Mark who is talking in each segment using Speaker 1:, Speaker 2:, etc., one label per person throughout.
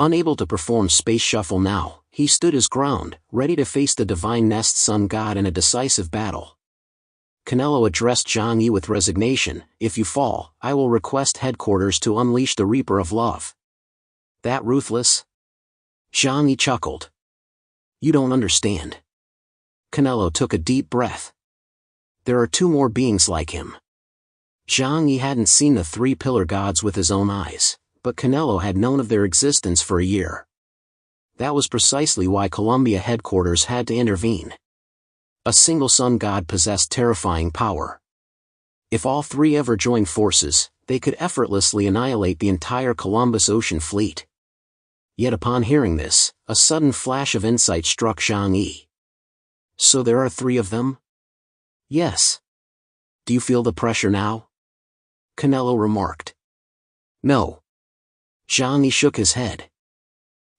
Speaker 1: Unable to perform space shuffle now, he stood his ground, ready to face the divine Nest Sun God in a decisive battle. Canelo addressed Zhang Yi with resignation. "If you fall, I will request headquarters to unleash the Reaper of Love." "That ruthless?" Zhang Yi chuckled. "You don't understand." Canelo took a deep breath. "There are two more beings like him." Zhang Yi hadn't seen the three pillar gods with his own eyes, but Canelo had known of their existence for a year. That was precisely why Columbia headquarters had to intervene. A single sun god possessed terrifying power. If all three ever joined forces, they could effortlessly annihilate the entire Columbus Ocean fleet. Yet upon hearing this, a sudden flash of insight struck Zhang Yi. "So there are three of them?" "Yes." "Do you feel the pressure now?" Canelo remarked. "No." Zhang Yi shook his head.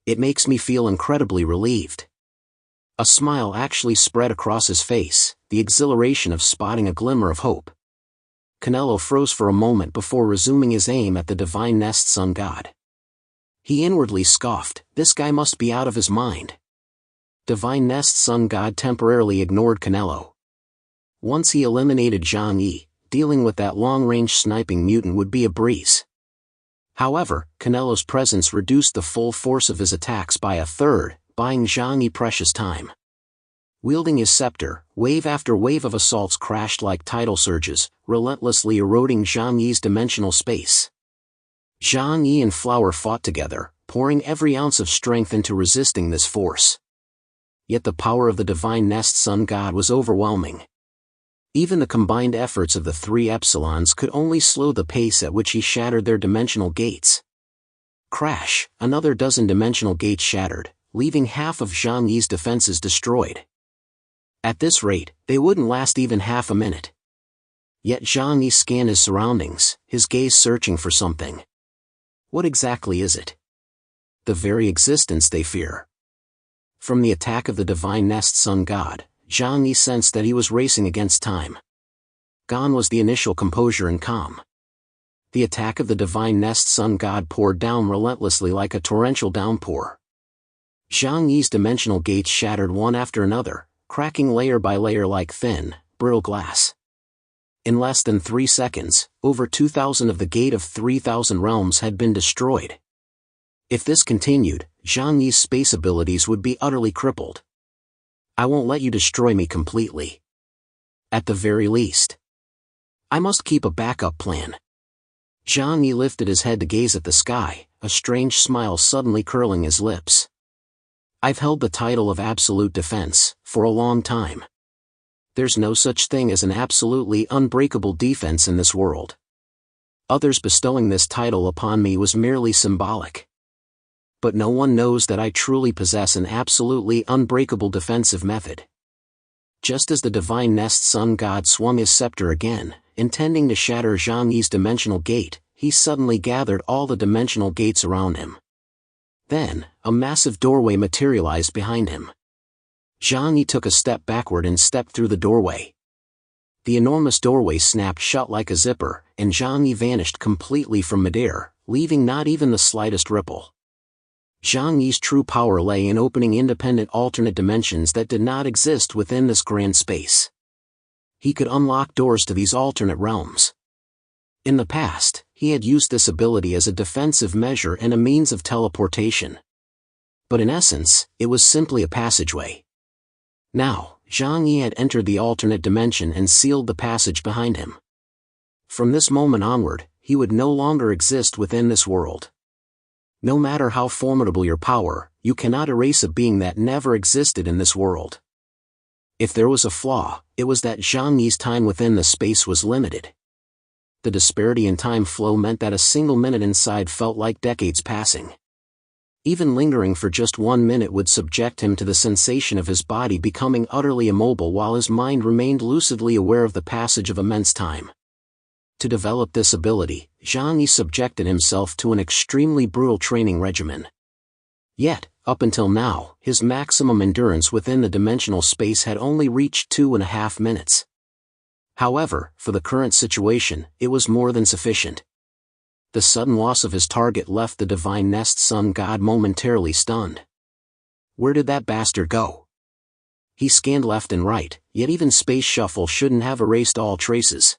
Speaker 1: "It makes me feel incredibly relieved." A smile actually spread across his face, the exhilaration of spotting a glimmer of hope. Canelo froze for a moment before resuming his aim at the divine Nest Sun God. He inwardly scoffed, this guy must be out of his mind. Divine Nest Sun God temporarily ignored Canelo. Once he eliminated Zhang Yi, dealing with that long-range sniping mutant would be a breeze. However, Canelo's presence reduced the full force of his attacks by a third, buying Zhang Yi precious time. Wielding his scepter, wave after wave of assaults crashed like tidal surges, relentlessly eroding Zhang Yi's dimensional space. Zhang Yi and Flower fought together, pouring every ounce of strength into resisting this force. Yet the power of the divine Nest Sun God was overwhelming. Even the combined efforts of the three epsilons could only slow the pace at which he shattered their dimensional gates. Crash, another dozen dimensional gates shattered, leaving half of Zhang Yi's defenses destroyed. At this rate, they wouldn't last even half a minute. Yet Zhang Yi scanned his surroundings, his gaze searching for something. What exactly is it? The very existence they fear. From the attack of the divine Nest Sun God, Zhang Yi sensed that he was racing against time. Gone was the initial composure and calm. The attack of the divine Nest Sun God poured down relentlessly like a torrential downpour. Zhang Yi's dimensional gates shattered one after another, cracking layer by layer like thin, brittle glass. In less than 3 seconds, over 2,000 of the Gate of 3,000 realms had been destroyed. If this continued, Zhang Yi's space abilities would be utterly crippled. "I won't let you destroy me completely. At the very least, I must keep a backup plan." Zhang Yi lifted his head to gaze at the sky, a strange smile suddenly curling his lips. "I've held the title of absolute defense for a long time. There's no such thing as an absolutely unbreakable defense in this world. Others bestowing this title upon me was merely symbolic. But no one knows that I truly possess an absolutely unbreakable defensive method." Just as the divine Nest Sun God swung his scepter again, intending to shatter Zhang Yi's dimensional gate, he suddenly gathered all the dimensional gates around him. Then, a massive doorway materialized behind him. Zhang Yi took a step backward and stepped through the doorway. The enormous doorway snapped shut like a zipper, and Zhang Yi vanished completely from midair, leaving not even the slightest ripple. Zhang Yi's true power lay in opening independent alternate dimensions that did not exist within this grand space. He could unlock doors to these alternate realms. In the past, he had used this ability as a defensive measure and a means of teleportation. But in essence, it was simply a passageway. Now, Zhang Yi had entered the alternate dimension and sealed the passage behind him. From this moment onward, he would no longer exist within this world. No matter how formidable your power, you cannot erase a being that never existed in this world. If there was a flaw, it was that Zhang Yi's time within the space was limited. The disparity in time flow meant that a single minute inside felt like decades passing. Even lingering for just 1 minute would subject him to the sensation of his body becoming utterly immobile while his mind remained lucidly aware of the passage of immense time. To develop this ability, Zhang Yi subjected himself to an extremely brutal training regimen. Yet, up until now, his maximum endurance within the dimensional space had only reached 2.5 minutes. However, for the current situation, it was more than sufficient. The sudden loss of his target left the divine nest sun god momentarily stunned. Where did that bastard go? He scanned left and right, yet even Space Shuffle shouldn't have erased all traces.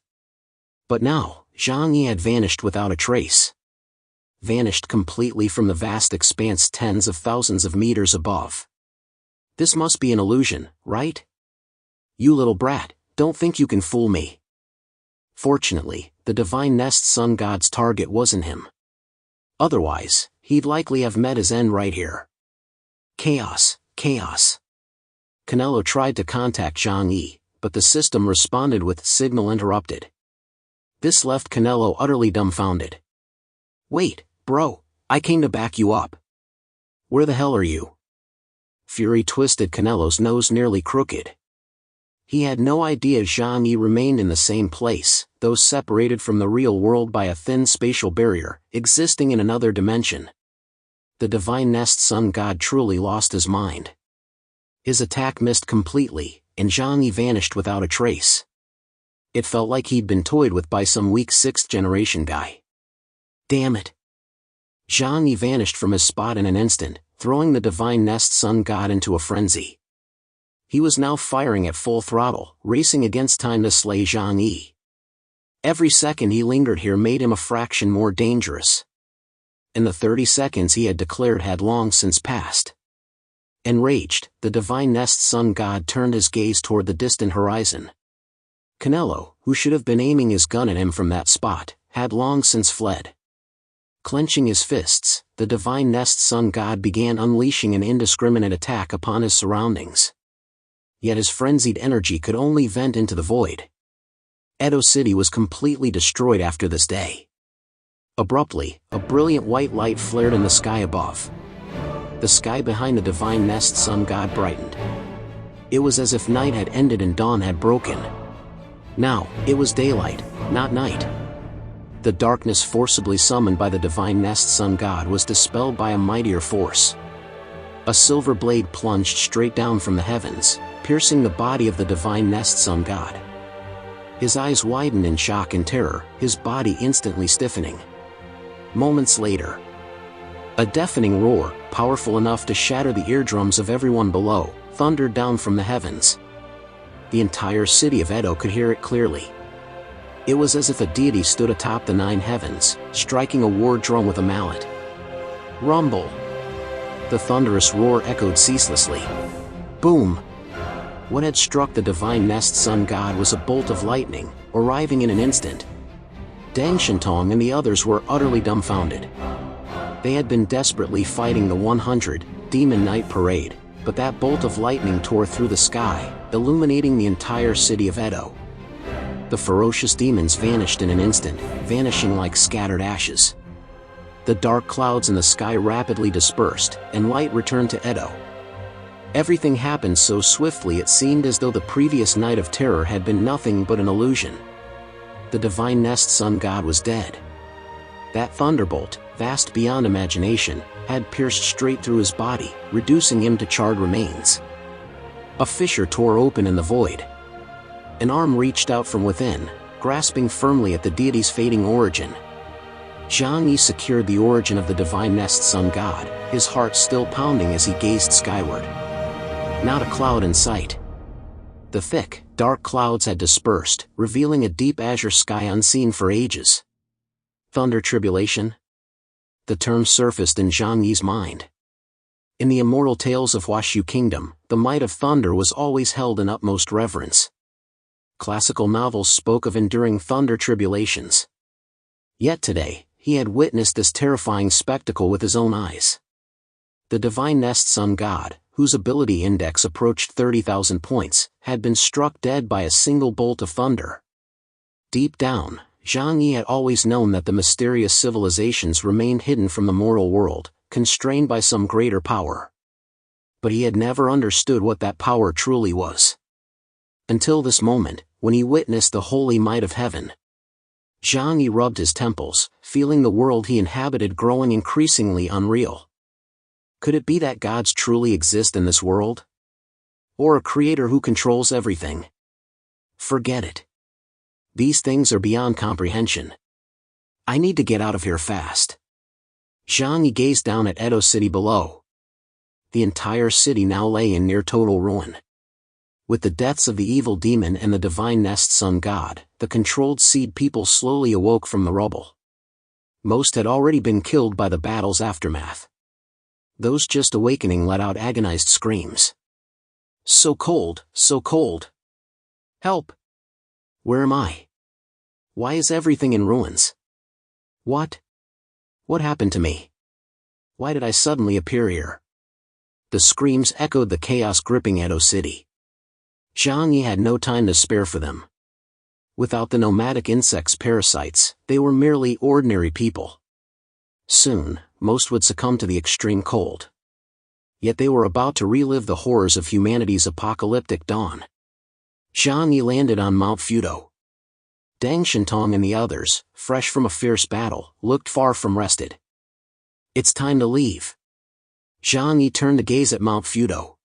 Speaker 1: But now, Zhang Yi had vanished without a trace. Vanished completely from the vast expanse tens of thousands of meters above. This must be an illusion, right? You little brat, don't think you can fool me. Fortunately, the divine nest sun god's target wasn't him. Otherwise, he'd likely have met his end right here. Chaos, chaos. Canelo tried to contact Zhang Yi, but the system responded with signal interrupted. This left Canelo utterly dumbfounded. Wait, bro, I came to back you up. Where the hell are you? Fury twisted Canelo's nose nearly crooked. He had no idea Zhang Yi remained in the same place, though separated from the real world by a thin spatial barrier, existing in another dimension. The divine nest sun god truly lost his mind. His attack missed completely, and Zhang Yi vanished without a trace. It felt like he'd been toyed with by some weak 6th generation guy. Damn it. Zhang Yi vanished from his spot in an instant, throwing the divine nest sun god into a frenzy. He was now firing at full throttle, racing against time to slay Zhang Yi. Every second he lingered here made him a fraction more dangerous. And the 30 seconds he had declared had long since passed. Enraged, the divine nest sun god turned his gaze toward the distant horizon. Canelo, who should have been aiming his gun at him from that spot, had long since fled. Clenching his fists, the divine nest sun god began unleashing an indiscriminate attack upon his surroundings. Yet his frenzied energy could only vent into the void. Edo City was completely destroyed after this day. Abruptly, a brilliant white light flared in the sky above. The sky behind the divine nest sun god brightened. It was as if night had ended and dawn had broken. Now, it was daylight, not night. The darkness forcibly summoned by the divine nest sun god was dispelled by a mightier force. A silver blade plunged straight down from the heavens, piercing the body of the divine nest sun god. His eyes widened in shock and terror, his body instantly stiffening. Moments later, a deafening roar, powerful enough to shatter the eardrums of everyone below, thundered down from the heavens. The entire city of Edo could hear it clearly. It was as if a deity stood atop the 9 heavens, striking a war drum with a mallet. Rumble! The thunderous roar echoed ceaselessly. Boom! What had struck the divine nest sun god was a bolt of lightning, arriving in an instant. Deng Shintong and the others were utterly dumbfounded. They had been desperately fighting the 100 Demon Night Parade, but that bolt of lightning tore through the sky, illuminating the entire city of Edo. The ferocious demons vanished in an instant, vanishing like scattered ashes. The dark clouds in the sky rapidly dispersed, and light returned to Edo. Everything happened so swiftly it seemed as though the previous night of terror had been nothing but an illusion. The divine nest sun god was dead. That thunderbolt, vast beyond imagination, had pierced straight through his body, reducing him to charred remains. A fissure tore open in the void. An arm reached out from within, grasping firmly at the deity's fading origin. Zhang Yi secured the origin of the divine nest sun god, his heart still pounding as he gazed skyward. Not a cloud in sight. The thick, dark clouds had dispersed, revealing a deep azure sky unseen for ages. Thunder tribulation? The term surfaced in Zhang Yi's mind. In the immortal tales of Huashu Kingdom, the might of thunder was always held in utmost reverence. Classical novels spoke of enduring thunder tribulations. Yet today, he had witnessed this terrifying spectacle with his own eyes. The divine nest sun god, whose ability index approached 30,000 points, had been struck dead by a single bolt of thunder. Deep down, Zhang Yi had always known that the mysterious civilizations remained hidden from the mortal world, constrained by some greater power. But he had never understood what that power truly was. Until this moment, when he witnessed the holy might of heaven. Zhang Yi rubbed his temples, feeling the world he inhabited growing increasingly unreal. Could it be that gods truly exist in this world? Or a creator who controls everything? Forget it. These things are beyond comprehension. I need to get out of here fast. Zhang Yi gazed down at Edo City below. The entire city now lay in near total ruin. With the deaths of the evil demon and the divine nest sun god, the controlled seed people slowly awoke from the rubble. Most had already been killed by the battle's aftermath. Those just awakening let out agonized screams. So cold, so cold. Help! Where am I? Why is everything in ruins? What? What happened to me? Why did I suddenly appear here? The screams echoed the chaos gripping Edo City. Zhang Yi had no time to spare for them. Without the nomadic insects' parasites, they were merely ordinary people. Soon, most would succumb to the extreme cold. Yet they were about to relive the horrors of humanity's apocalyptic dawn. Zhang Yi landed on Mount Fudo. Deng Shintong and the others, fresh from a fierce battle, looked far from rested. It's time to leave. Zhang Yi turned to gaze at Mount Fudo.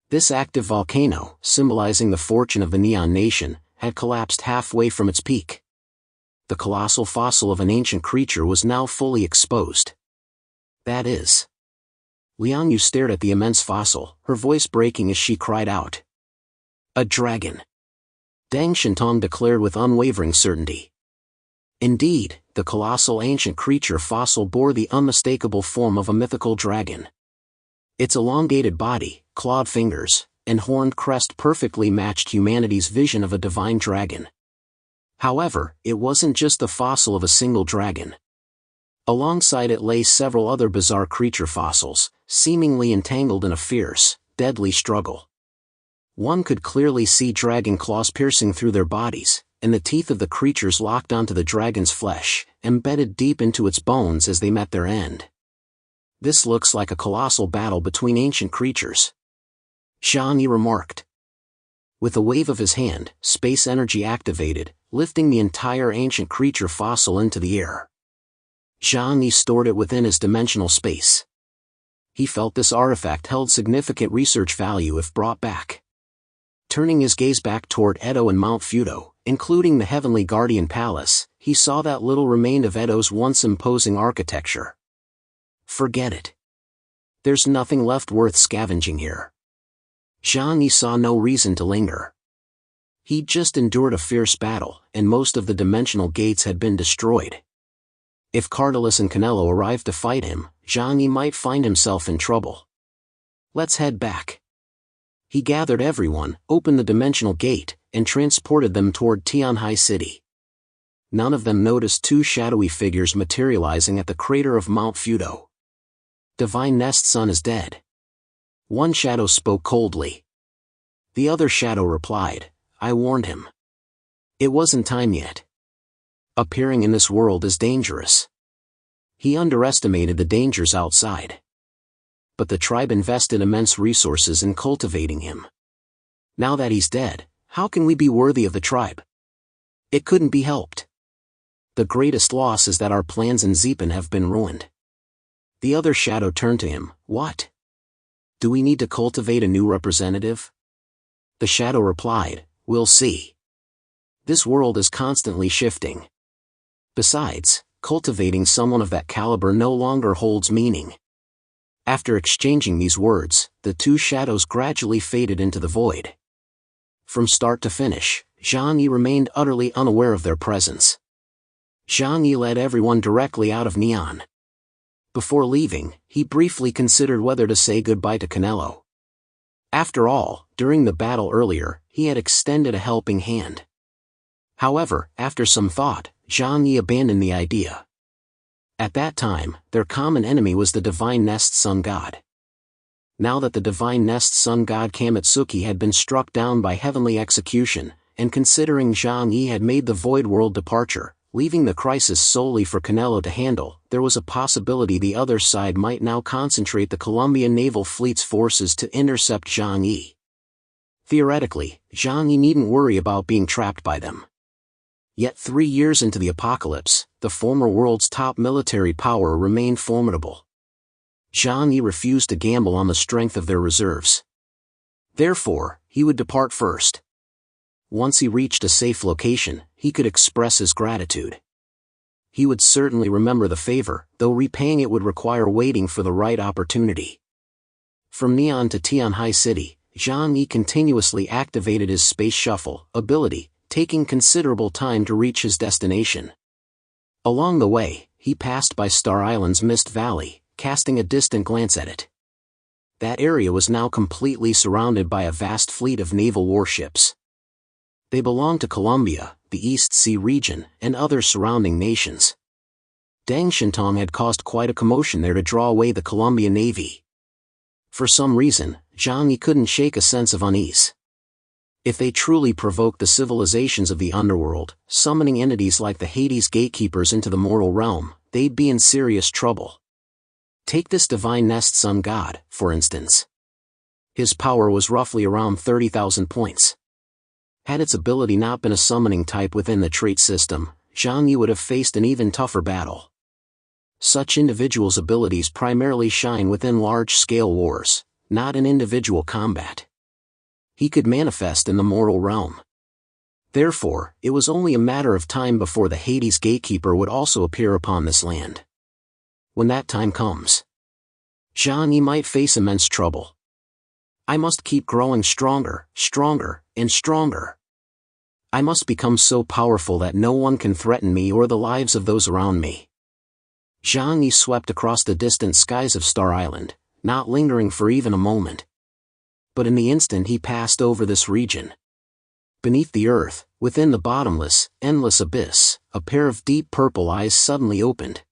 Speaker 1: This active volcano, symbolizing the fortune of the Neon Nation, had collapsed halfway from its peak. The colossal fossil of an ancient creature was now fully exposed. That is. Liang Yu stared at the immense fossil, her voice breaking as she cried out. A dragon. Deng Shintong declared with unwavering certainty. Indeed, the colossal ancient creature fossil bore the unmistakable form of a mythical dragon. Its elongated body, clawed fingers, and horned crest perfectly matched humanity's vision of a divine dragon. However, it wasn't just the fossil of a single dragon. Alongside it lay several other bizarre creature fossils, seemingly entangled in a fierce, deadly struggle. One could clearly see dragon claws piercing through their bodies, and the teeth of the creatures locked onto the dragon's flesh, embedded deep into its bones as they met their end. This looks like a colossal battle between ancient creatures. Zhang Yi remarked. With a wave of his hand, space energy activated, lifting the entire ancient creature fossil into the air. Zhang Yi stored it within his dimensional space. He felt this artifact held significant research value if brought back. Turning his gaze back toward Edo and Mount Fudo, including the Heavenly Guardian Palace, he saw that little remained of Edo's once imposing architecture. Forget it. There's nothing left worth scavenging here. Zhang Yi saw no reason to linger. He'd just endured a fierce battle, and most of the dimensional gates had been destroyed. If Cardalus and Canelo arrived to fight him, Zhang Yi might find himself in trouble. Let's head back. He gathered everyone, opened the dimensional gate, and transported them toward Tianhai City. None of them noticed two shadowy figures materializing at the crater of Mount Fudo. Divine Nest Sun is dead. One shadow spoke coldly. The other shadow replied, I warned him. It wasn't time yet. Appearing in this world is dangerous. He underestimated the dangers outside. But the tribe invested immense resources in cultivating him. Now that he's dead, how can we be worthy of the tribe? It couldn't be helped. The greatest loss is that our plans in Zeepan have been ruined. The other shadow turned to him. What? Do we need to cultivate a new representative? The shadow replied, We'll see. This world is constantly shifting. Besides, cultivating someone of that caliber no longer holds meaning. After exchanging these words, the two shadows gradually faded into the void. From start to finish, Zhang Yi remained utterly unaware of their presence. Zhang Yi led everyone directly out of Neon. Before leaving, he briefly considered whether to say goodbye to Canelo. After all, during the battle earlier, he had extended a helping hand. However, after some thought, Zhang Yi abandoned the idea. At that time, their common enemy was the Divine Nest Sun God. Now that the Divine Nest Sun God Kamitsuki had been struck down by heavenly execution, and considering Zhang Yi had made the Void World departure, leaving the crisis solely for Canelo to handle, there was a possibility the other side might now concentrate the Colombian Naval Fleet's forces to intercept Zhang Yi. Theoretically, Zhang Yi needn't worry about being trapped by them. Yet 3 years into the apocalypse, the former world's top military power remained formidable. Zhang Yi refused to gamble on the strength of their reserves. Therefore, he would depart first. Once he reached a safe location, he could express his gratitude. he would certainly remember the favor, though repaying it would require waiting for the right opportunity. From Neon to Tianhai City, Zhang Yi continuously activated his space shuffle ability, taking considerable time to reach his destination. Along the way, he passed by Star Island's Mist Valley, casting a distant glance at it. That area was now completely surrounded by a vast fleet of naval warships. They belonged to Colombia, the East Sea region, and other surrounding nations. Deng Shintong had caused quite a commotion there to draw away the Colombian Navy. For some reason, Zhang Yi couldn't shake a sense of unease. If they truly provoked the civilizations of the underworld, summoning entities like the Hades gatekeepers into the mortal realm, they'd be in serious trouble. Take this divine nest sun god, for instance. His power was roughly around 30,000 points. Had its ability not been a summoning type within the trait system, Zhang Yi would have faced an even tougher battle. Such individuals' abilities primarily shine within large-scale wars, not in individual combat. He could manifest in the mortal realm. Therefore, it was only a matter of time before the Hades gatekeeper would also appear upon this land. When that time comes, Zhang Yi might face immense trouble. I must keep growing stronger, and stronger. I must become so powerful that no one can threaten me or the lives of those around me. Zhang Yi swept across the distant skies of Star Island, not lingering for even a moment. But in the instant he passed over this region, beneath the earth, within the bottomless, endless abyss, a pair of deep purple eyes suddenly opened.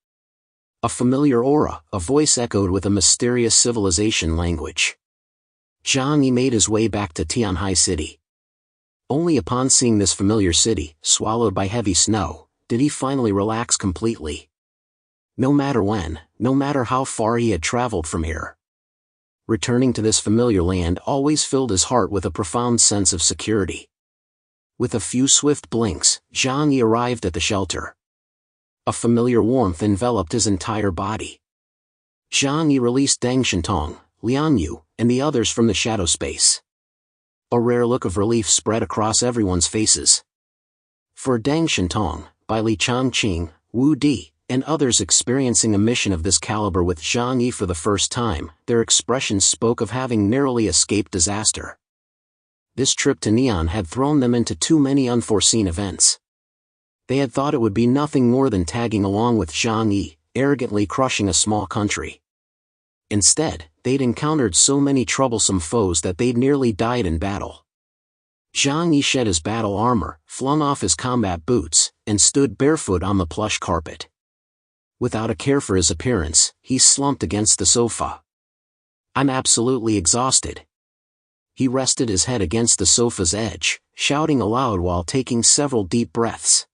Speaker 1: A familiar aura, a voice echoed with a mysterious civilization language. Zhang Yi made his way back to Tianhai City. Only upon seeing this familiar city, swallowed by heavy snow, did he finally relax completely. No matter when, no matter how far he had traveled from here, returning to this familiar land always filled his heart with a profound sense of security. With a few swift blinks, Zhang Yi arrived at the shelter. A familiar warmth enveloped his entire body. Zhang Yi released Deng Shintong, Lian Yu, and the others from the shadow space. A rare look of relief spread across everyone's faces. For Deng Shintong, by Li Changqing, Wu Di, and others experiencing a mission of this caliber with Zhang Yi for the first time, their expressions spoke of having narrowly escaped disaster. This trip to Neon had thrown them into too many unforeseen events. They had thought it would be nothing more than tagging along with Zhang Yi, arrogantly crushing a small country. Instead, they'd encountered so many troublesome foes that they'd nearly died in battle. Zhang Yi shed his battle armor, flung off his combat boots, and stood barefoot on the plush carpet. Without a care for his appearance, he slumped against the sofa. I'm absolutely exhausted. He rested his head against the sofa's edge, shouting aloud while taking several deep breaths.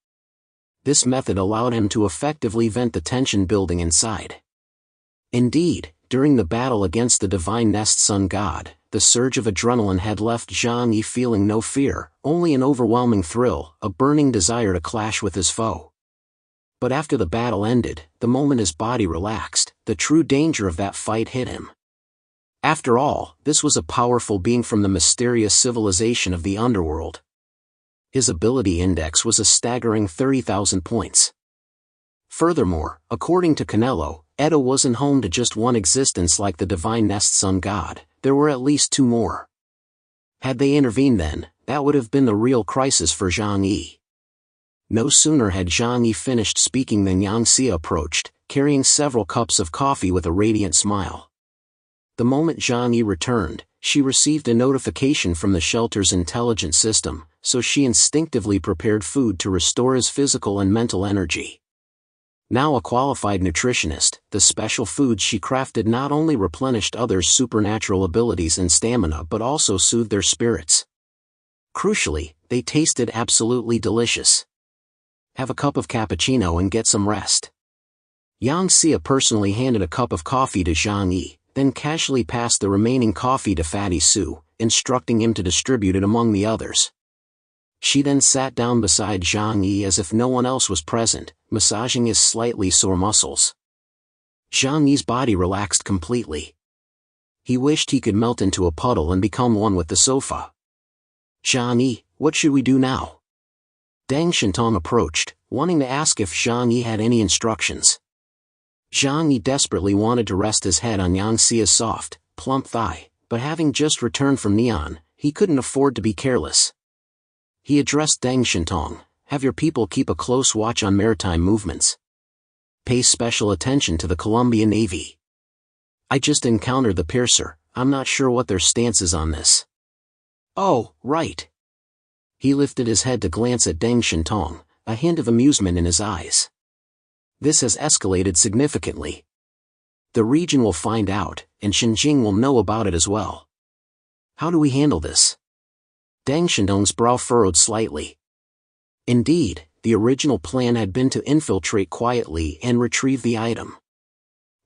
Speaker 1: This method allowed him to effectively vent the tension building inside. Indeed, during the battle against the divine nest sun god, the surge of adrenaline had left Zhang Yi feeling no fear, only an overwhelming thrill, a burning desire to clash with his foe. But after the battle ended, the moment his body relaxed, the true danger of that fight hit him. After all, this was a powerful being from the mysterious civilization of the underworld. His ability index was a staggering 30,000 points. Furthermore, according to Canelo, Edo wasn't home to just one existence like the divine nest sun god, there were at least two more. Had they intervened then, that would have been the real crisis for Zhang Yi. No sooner had Zhang Yi finished speaking than Yang Xia approached, carrying several cups of coffee with a radiant smile. The moment Zhang Yi returned, she received a notification from the shelter's intelligence system, so she instinctively prepared food to restore his physical and mental energy. Now a qualified nutritionist, the special foods she crafted not only replenished others' supernatural abilities and stamina but also soothed their spirits. Crucially, they tasted absolutely delicious. Have a cup of cappuccino and get some rest. Yang Xia personally handed a cup of coffee to Zhang Yi, then casually passed the remaining coffee to Fatty Su, instructing him to distribute it among the others. She then sat down beside Zhang Yi as if no one else was present, massaging his slightly sore muscles. Zhang Yi's body relaxed completely. He wished he could melt into a puddle and become one with the sofa. Zhang Yi, what should we do now? Deng Shintong approached, wanting to ask if Zhang Yi had any instructions. Zhang Yi desperately wanted to rest his head on Yang Xia's soft, plump thigh, but having just returned from Neon, he couldn't afford to be careless. He addressed Deng Shintong, "Have your people keep a close watch on maritime movements. Pay special attention to the Colombian Navy. I just encountered the piercer, I'm not sure what their stance is on this." "Oh, right." He lifted his head to glance at Deng Shintong, a hint of amusement in his eyes. "This has escalated significantly. The region will find out, and Xinjiang will know about it as well. How do we handle this?" Deng Shintong's brow furrowed slightly. Indeed, the original plan had been to infiltrate quietly and retrieve the item.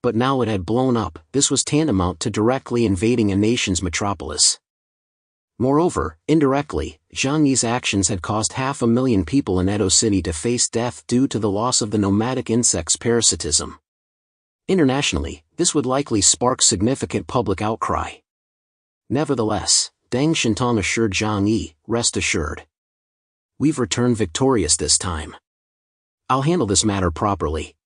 Speaker 1: But now it had blown up. This was tantamount to directly invading a nation's metropolis. Moreover, indirectly, Zhang Yi's actions had caused 500,000 people in Edo City to face death due to the loss of the nomadic insect's parasitism. Internationally, this would likely spark significant public outcry. Nevertheless, Deng Shintong assured Zhang Yi, "Rest assured. We've returned victorious this time. I'll handle this matter properly.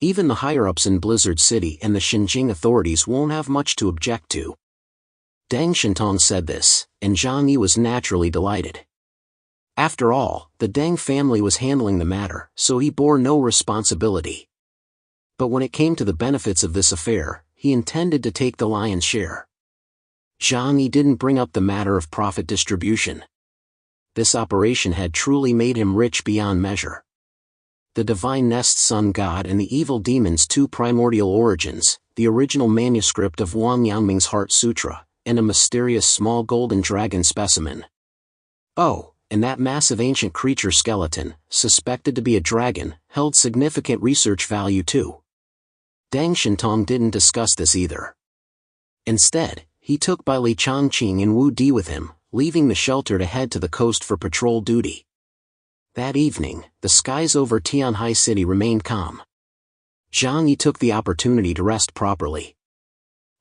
Speaker 1: Even the higher-ups in Blizzard City and the Xinjiang authorities won't have much to object to." Deng Shintong said this, and Zhang Yi was naturally delighted. After all, the Deng family was handling the matter, so he bore no responsibility. But when it came to the benefits of this affair, he intended to take the lion's share. Zhang Yi didn't bring up the matter of profit distribution. This operation had truly made him rich beyond measure. The divine nest sun god and the evil demon's two primordial origins, the original manuscript of Wang Yangming's Heart Sutra, and a mysterious small golden dragon specimen. Oh, and that massive ancient creature skeleton, suspected to be a dragon, held significant research value too. Deng Shintong didn't discuss this either. Instead, he took Bai Li Changqing and Wu Di with him, leaving the shelter to head to the coast for patrol duty. That evening, the skies over Tianhai City remained calm. Zhang Yi took the opportunity to rest properly.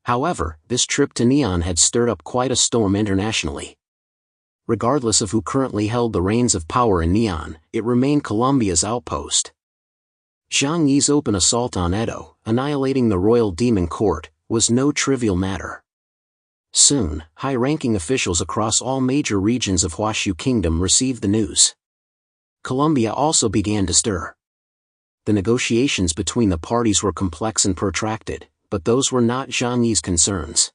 Speaker 1: However, this trip to Neon had stirred up quite a storm internationally. Regardless of who currently held the reins of power in Neon, it remained Colombia's outpost. Zhang Yi's open assault on Edo, annihilating the royal demon court, was no trivial matter. Soon, high-ranking officials across all major regions of Huashu Kingdom received the news. Colombia also began to stir. The negotiations between the parties were complex and protracted, but those were not Zhang Yi's concerns.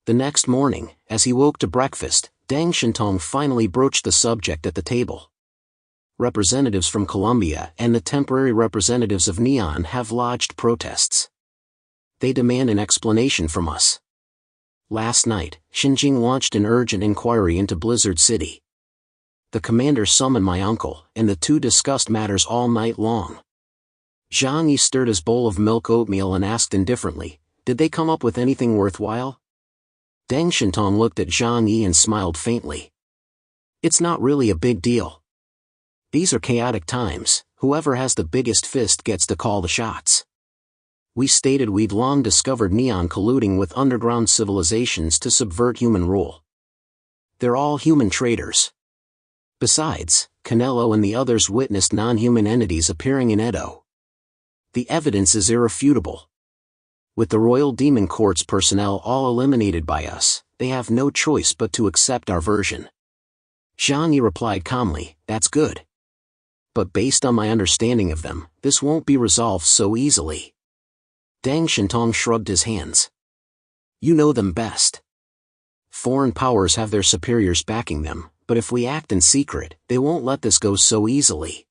Speaker 1: The next morning, as he woke to breakfast, Deng Shintong finally broached the subject at the table. Representatives from Colombia and the temporary representatives of Neon have lodged protests. They demand an explanation from us. Last night, Xinjiang launched an urgent inquiry into Blizzard City. The commander summoned my uncle, and the two discussed matters all night long. Zhang Yi stirred his bowl of milk oatmeal and asked indifferently, "Did they come up with anything worthwhile?" Deng Shintong looked at Zhang Yi and smiled faintly. "It's not really a big deal. These are chaotic times, whoever has the biggest fist gets to call the shots. We stated we'd long discovered Neon colluding with underground civilizations to subvert human rule. They're all human traitors. Besides, Canelo and the others witnessed non-human entities appearing in Edo. The evidence is irrefutable. With the Royal Demon Court's personnel all eliminated by us, they have no choice but to accept our version." Zhang Yi replied calmly, "That's good. But based on my understanding of them, this won't be resolved so easily." Deng Shintong shrugged his hands. "You know them best. Foreign powers have their superiors backing them, but if we act in secret, they won't let this go so easily."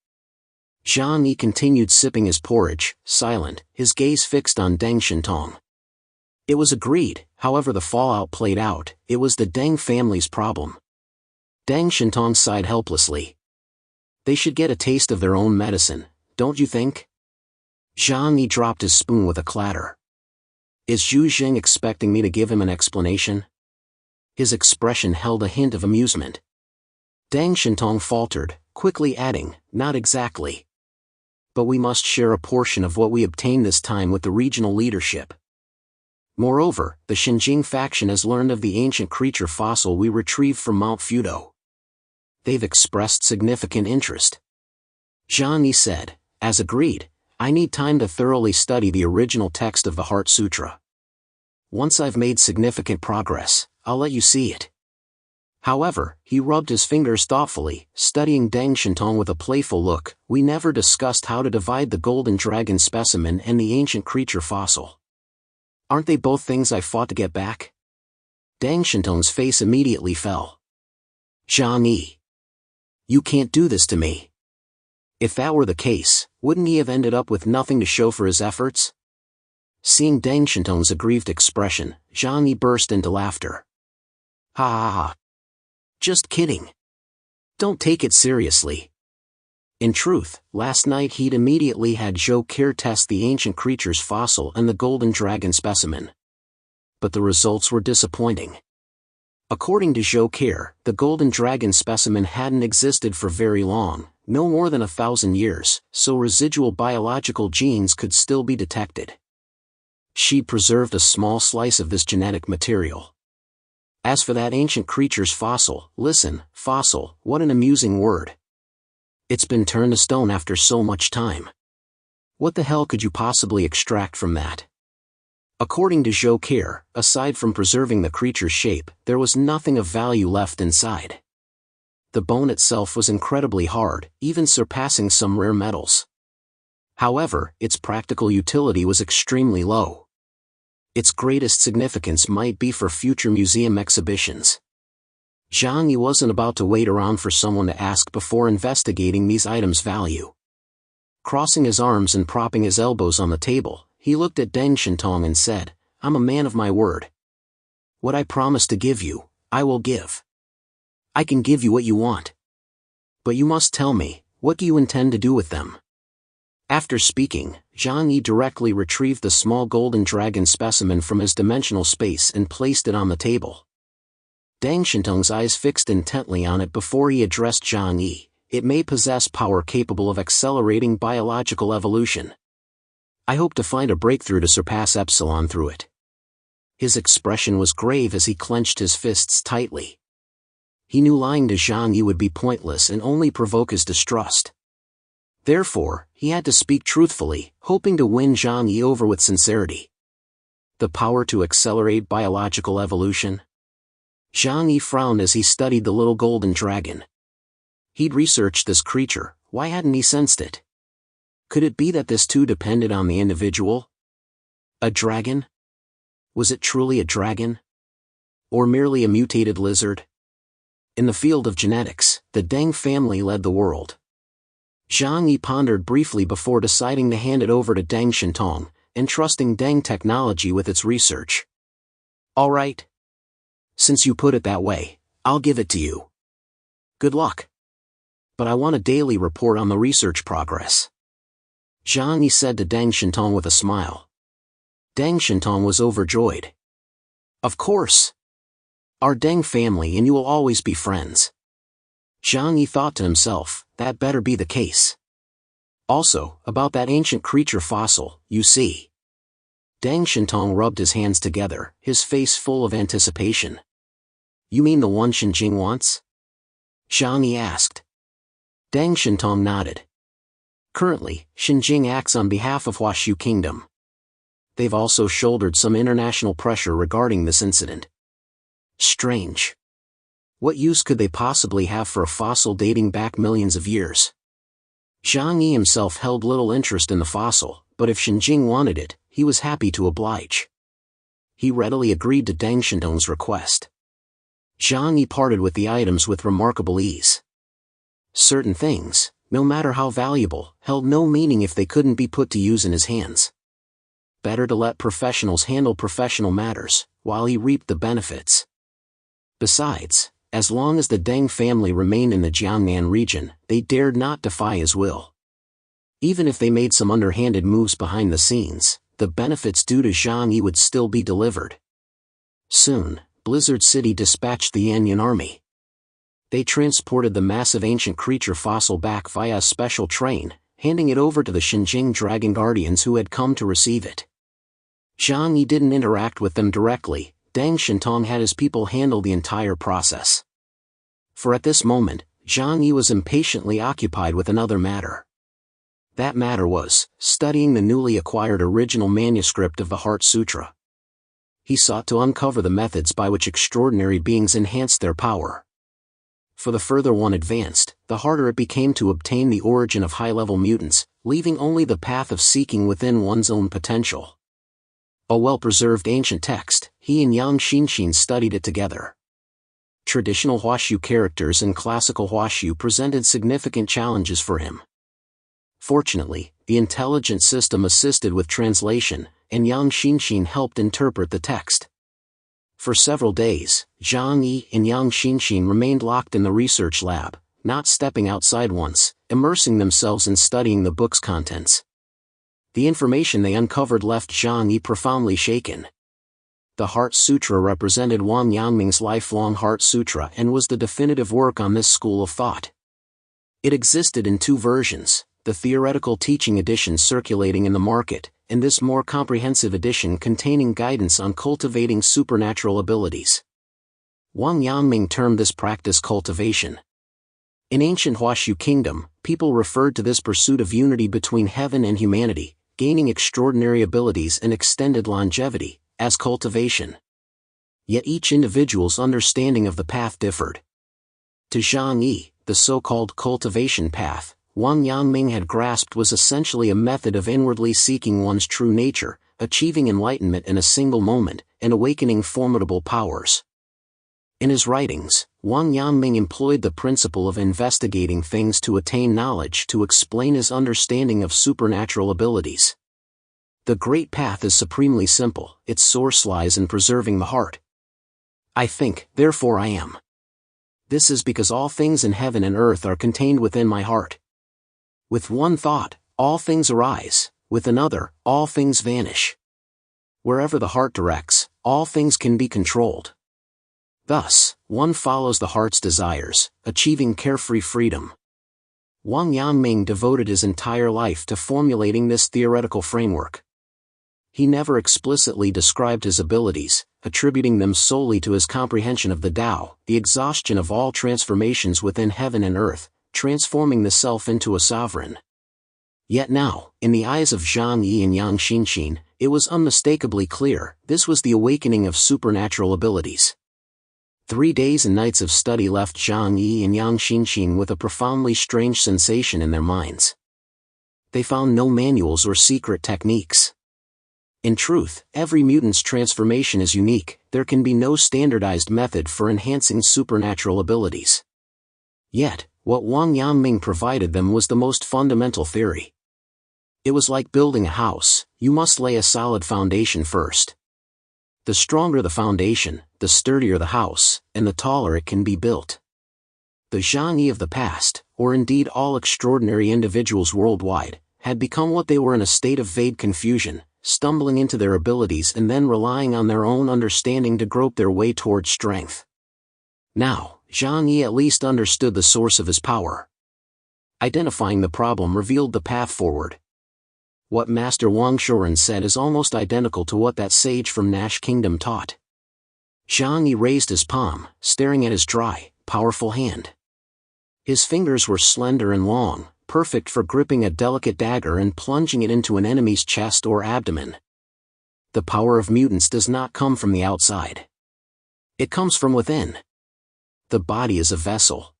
Speaker 1: Zhang Yi continued sipping his porridge, silent, his gaze fixed on Deng Shintong. It was agreed, however the fallout played out, it was the Deng family's problem. Deng Shintong sighed helplessly. "They should get a taste of their own medicine, don't you think?" Zhang Yi dropped his spoon with a clatter. "Is Zhu Jing expecting me to give him an explanation?" His expression held a hint of amusement. Deng Shintong faltered, quickly adding, "Not exactly. But we must share a portion of what we obtain this time with the regional leadership. Moreover, the Xinjiang faction has learned of the ancient creature fossil we retrieved from Mount Fudo. They've expressed significant interest." Zhang Yi said, as agreed, I need time to thoroughly study the original text of the Heart Sutra. Once I've made significant progress, I'll let you see it. However, he rubbed his fingers thoughtfully, studying Deng Shintong with a playful look. We never discussed how to divide the golden dragon specimen and the ancient creature fossil. Aren't they both things I fought to get back? Deng Shintong's face immediately fell. Zhang Yi. You can't do this to me. If that were the case, wouldn't he have ended up with nothing to show for his efforts? Seeing Deng Shintong's aggrieved expression, Zhang Yi burst into laughter. Ha ha ha. Just kidding. Don't take it seriously. In truth, last night he'd immediately had Zhou Qi test the ancient creature's fossil and the golden dragon specimen. But the results were disappointing. According to Zhou Qi, the golden dragon specimen hadn't existed for very long, no more than 1,000 years, so residual biological genes could still be detected. She'd preserved a small slice of this genetic material. As for that ancient creature's fossil, listen, fossil, what an amusing word. It's been turned to stone after so much time. What the hell could you possibly extract from that? According to Zhou Qi, aside from preserving the creature's shape, there was nothing of value left inside. The bone itself was incredibly hard, even surpassing some rare metals. However, its practical utility was extremely low. Its greatest significance might be for future museum exhibitions. Zhang Yi wasn't about to wait around for someone to ask before investigating these items' value. Crossing his arms and propping his elbows on the table, he looked at Deng Shintong and said, I'm a man of my word. What I promise to give you, I will give. I can give you what you want. But you must tell me, what do you intend to do with them? After speaking, Zhang Yi directly retrieved the small golden dragon specimen from his dimensional space and placed it on the table. Deng Shintong's eyes fixed intently on it before he addressed Zhang Yi. It may possess power capable of accelerating biological evolution. I hope to find a breakthrough to surpass Epsilon through it. His expression was grave as he clenched his fists tightly. He knew lying to Zhang Yi would be pointless and only provoke his distrust. Therefore, he had to speak truthfully, hoping to win Zhang Yi over with sincerity. The power to accelerate biological evolution? Zhang Yi frowned as he studied the little golden dragon. He'd researched this creature, why hadn't he sensed it? Could it be that this too depended on the individual? A dragon? Was it truly a dragon? Or merely a mutated lizard? In the field of genetics, the Deng family led the world. Zhang Yi pondered briefly before deciding to hand it over to Deng Shintong, entrusting Deng Technology with its research. All right. Since you put it that way, I'll give it to you. Good luck. But I want a daily report on the research progress. Zhang Yi said to Deng Shintong with a smile. Deng Shintong was overjoyed. Of course. Our Deng family and you will always be friends. Zhang Yi thought to himself, that better be the case. Also, about that ancient creature fossil, you see. Deng Shintong rubbed his hands together, his face full of anticipation. You mean the one Xinjing wants? Zhang Yi asked. Deng Shintong nodded. Currently, Xinjing acts on behalf of Huashu Kingdom. They've also shouldered some international pressure regarding this incident. Strange. What use could they possibly have for a fossil dating back millions of years? Zhang Yi himself held little interest in the fossil, but if Xinjing wanted it, he was happy to oblige. He readily agreed to Deng Shintong's request. Zhang Yi parted with the items with remarkable ease. Certain things, no matter how valuable, held no meaning if they couldn't be put to use in his hands. Better to let professionals handle professional matters, while he reaped the benefits. Besides, as long as the Deng family remained in the Jiangnan region, they dared not defy his will. Even if they made some underhanded moves behind the scenes, the benefits due to Zhang Yi would still be delivered. Soon, Blizzard City dispatched the Yanyan army. They transported the massive ancient creature fossil back via a special train, handing it over to the Xinjing Dragon Guardians who had come to receive it. Zhang Yi didn't interact with them directly. Deng Shintong had his people handle the entire process. For at this moment, Zhang Yi was impatiently occupied with another matter. That matter was studying the newly acquired original manuscript of the Heart Sutra. He sought to uncover the methods by which extraordinary beings enhanced their power. For the further one advanced, the harder it became to obtain the origin of high-level mutants, leaving only the path of seeking within one's own potential. A well-preserved ancient text, he and Yang Xinshin studied it together. Traditional Huashu characters and classical Huashu presented significant challenges for him. Fortunately, the intelligent system assisted with translation, and Yang Xinshin helped interpret the text. For several days, Zhang Yi and Yang Xinshin remained locked in the research lab, not stepping outside once, immersing themselves in studying the book's contents. The information they uncovered left Zhang Yi profoundly shaken. The Heart Sutra represented Wang Yangming's lifelong Heart Sutra and was the definitive work on this school of thought. It existed in two versions, the theoretical teaching edition circulating in the market, and this more comprehensive edition containing guidance on cultivating supernatural abilities. Wang Yangming termed this practice cultivation. In ancient Huashu kingdom, people referred to this pursuit of unity between heaven and humanity, gaining extraordinary abilities and extended longevity, as cultivation. Yet each individual's understanding of the path differed. To Zhang Yi, the so-called cultivation path, Wang Yangming had grasped was essentially a method of inwardly seeking one's true nature, achieving enlightenment in a single moment, and awakening formidable powers. In his writings, Wang Yangming employed the principle of investigating things to attain knowledge to explain his understanding of supernatural abilities. The great path is supremely simple, its source lies in preserving the heart. I think, therefore I am. This is because all things in heaven and earth are contained within my heart. With one thought, all things arise, with another, all things vanish. Wherever the heart directs, all things can be controlled. Thus, one follows the heart's desires, achieving carefree freedom. Wang Yangming devoted his entire life to formulating this theoretical framework. He never explicitly described his abilities, attributing them solely to his comprehension of the Tao, the exhaustion of all transformations within heaven and earth, transforming the self into a sovereign. Yet now, in the eyes of Zhang Yi and Yang Xinshin, it was unmistakably clear, this was the awakening of supernatural abilities. 3 days and nights of study left Zhang Yi and Yang Xinshin with a profoundly strange sensation in their minds. They found no manuals or secret techniques. In truth, every mutant's transformation is unique, there can be no standardized method for enhancing supernatural abilities. Yet, what Wang Yangming provided them was the most fundamental theory. It was like building a house, you must lay a solid foundation first. The stronger the foundation, the sturdier the house, and the taller it can be built. The Zhang Yi of the past, or indeed all extraordinary individuals worldwide, had become what they were in a state of vague confusion, stumbling into their abilities and then relying on their own understanding to grope their way toward strength. Now, Zhang Yi at least understood the source of his power. Identifying the problem revealed the path forward. What Master Wang Shoren said is almost identical to what that sage from Nash Kingdom taught. Zhang Yi raised his palm, staring at his dry, powerful hand. His fingers were slender and long, perfect for gripping a delicate dagger and plunging it into an enemy's chest or abdomen. The power of mutants does not come from the outside. It comes from within. The body is a vessel.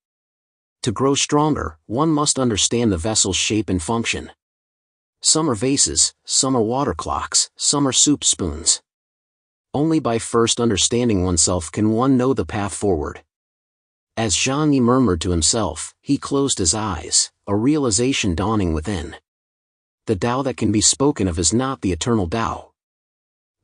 Speaker 1: To grow stronger, one must understand the vessel's shape and function. Some are vases, some are water clocks, some are soup spoons. Only by first understanding oneself can one know the path forward. As Zhang Yi murmured to himself, he closed his eyes, a realization dawning within. The Tao that can be spoken of is not the eternal Tao.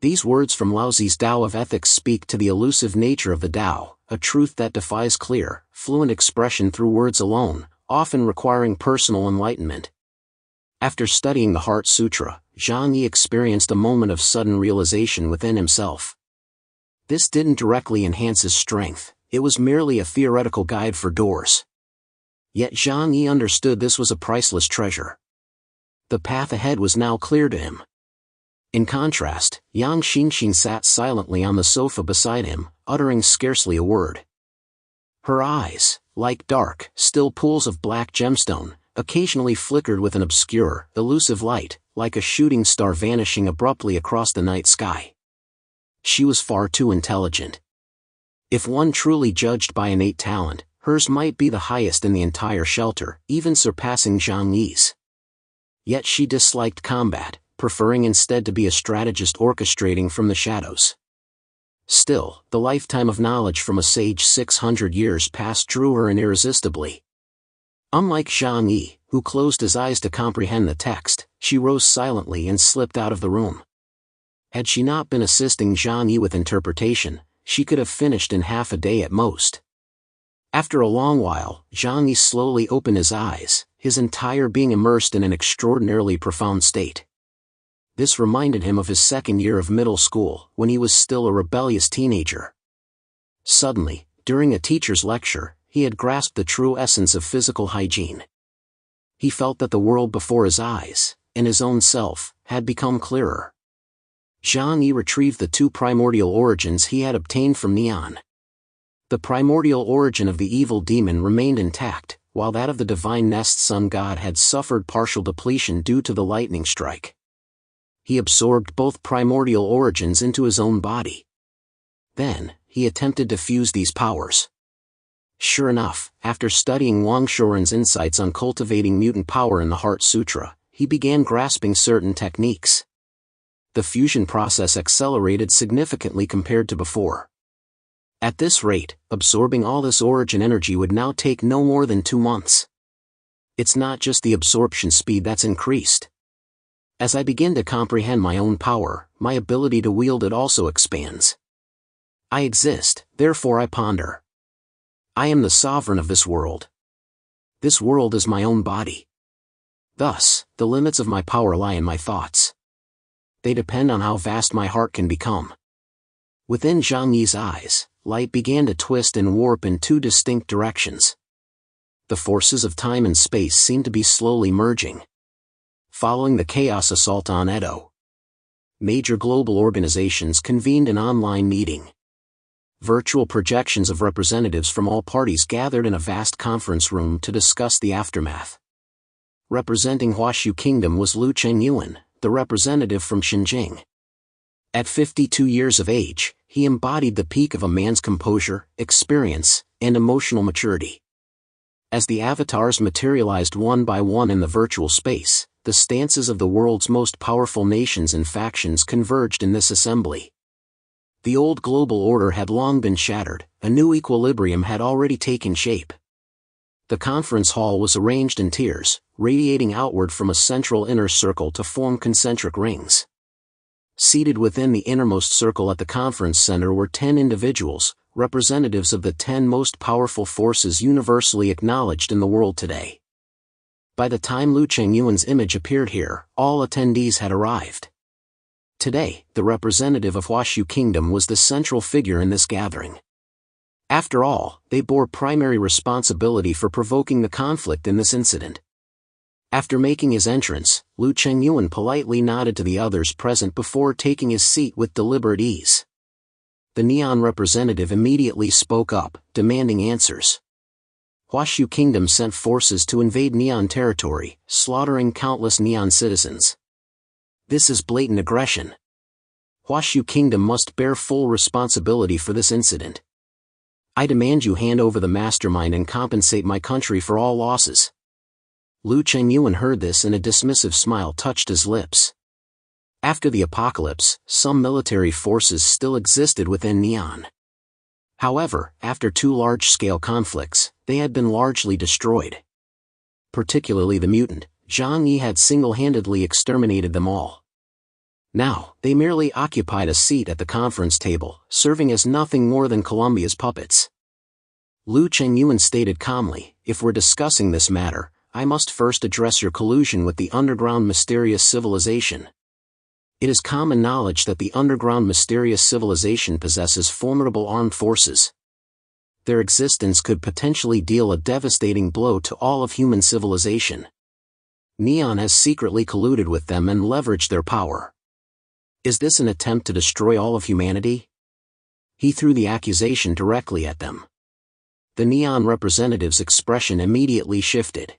Speaker 1: These words from Laozi's Tao of Ethics speak to the elusive nature of the Tao, a truth that defies clear, fluent expression through words alone, often requiring personal enlightenment. After studying the Heart Sutra, Zhang Yi experienced a moment of sudden realization within himself. This didn't directly enhance his strength, it was merely a theoretical guide for doors. Yet Zhang Yi understood this was a priceless treasure. The path ahead was now clear to him. In contrast, Yang Xinshin sat silently on the sofa beside him, uttering scarcely a word. Her eyes, like dark, still pools of black gemstone, occasionally flickered with an obscure, elusive light, like a shooting star vanishing abruptly across the night sky. She was far too intelligent. If one truly judged by innate talent, hers might be the highest in the entire shelter, even surpassing Zhang Yi's. Yet she disliked combat, preferring instead to be a strategist orchestrating from the shadows. Still, the lifetime of knowledge from a sage 600 years past drew her in irresistibly. Unlike Zhang Yi, who closed his eyes to comprehend the text, she rose silently and slipped out of the room. Had she not been assisting Zhang Yi with interpretation, she could have finished in half a day at most. After a long while, Zhang Yi slowly opened his eyes, his entire being immersed in an extraordinarily profound state. This reminded him of his second year of middle school, when he was still a rebellious teenager. Suddenly, during a teacher's lecture, he had grasped the true essence of physical hygiene. He felt that the world before his eyes, and his own self, had become clearer. Zhang Yi retrieved the two primordial origins he had obtained from Neon. The primordial origin of the evil demon remained intact, while that of the divine nest sun god had suffered partial depletion due to the lightning strike. He absorbed both primordial origins into his own body. Then, he attempted to fuse these powers. Sure enough, after studying Wang Shoren's insights on cultivating mutant power in the Heart Sutra, he began grasping certain techniques. The fusion process accelerated significantly compared to before. At this rate, absorbing all this origin energy would now take no more than 2 months. It's not just the absorption speed that's increased. As I begin to comprehend my own power, my ability to wield it also expands. I exist, therefore I ponder. I am the sovereign of this world. This world is my own body. Thus, the limits of my power lie in my thoughts. They depend on how vast my heart can become. Within Zhang Yi's eyes, light began to twist and warp in 2 distinct directions. The forces of time and space seemed to be slowly merging. Following the chaos assault on Edo, major global organizations convened an online meeting. Virtual projections of representatives from all parties gathered in a vast conference room to discuss the aftermath. Representing Huashu Kingdom was Lu Chengyuan, the representative from Xinjiang. At 52 years of age, he embodied the peak of a man's composure, experience, and emotional maturity. As the avatars materialized one by one in the virtual space, the stances of the world's most powerful nations and factions converged in this assembly. The old global order had long been shattered, a new equilibrium had already taken shape. The conference hall was arranged in tiers, radiating outward from a central inner circle to form concentric rings. Seated within the innermost circle at the conference center were 10 individuals, representatives of the 10 most powerful forces universally acknowledged in the world today. By the time Lu Chengyuan's image appeared here, all attendees had arrived. Today, the representative of Huashu Kingdom was the central figure in this gathering. After all, they bore primary responsibility for provoking the conflict in this incident. After making his entrance, Lu Chengyuan politely nodded to the others present before taking his seat with deliberate ease. The Neon representative immediately spoke up, demanding answers. Huashu Kingdom sent forces to invade Neon territory, slaughtering countless Neon citizens. This is blatant aggression. Huashu Kingdom must bear full responsibility for this incident. I demand you hand over the mastermind and compensate my country for all losses. Lu Chengyuan heard this and a dismissive smile touched his lips. After the apocalypse, some military forces still existed within Neon. However, after 2 large-scale conflicts, they had been largely destroyed. Particularly the mutant, Zhang Yi had single-handedly exterminated them all. Now, they merely occupied a seat at the conference table, serving as nothing more than Columbia's puppets. Lu Chengyuan stated calmly, if we're discussing this matter, I must first address your collusion with the underground mysterious civilization. It is common knowledge that the underground mysterious civilization possesses formidable armed forces. Their existence could potentially deal a devastating blow to all of human civilization. Neon has secretly colluded with them and leveraged their power. Is this an attempt to destroy all of humanity? He threw the accusation directly at them. The Neon representative's expression immediately shifted.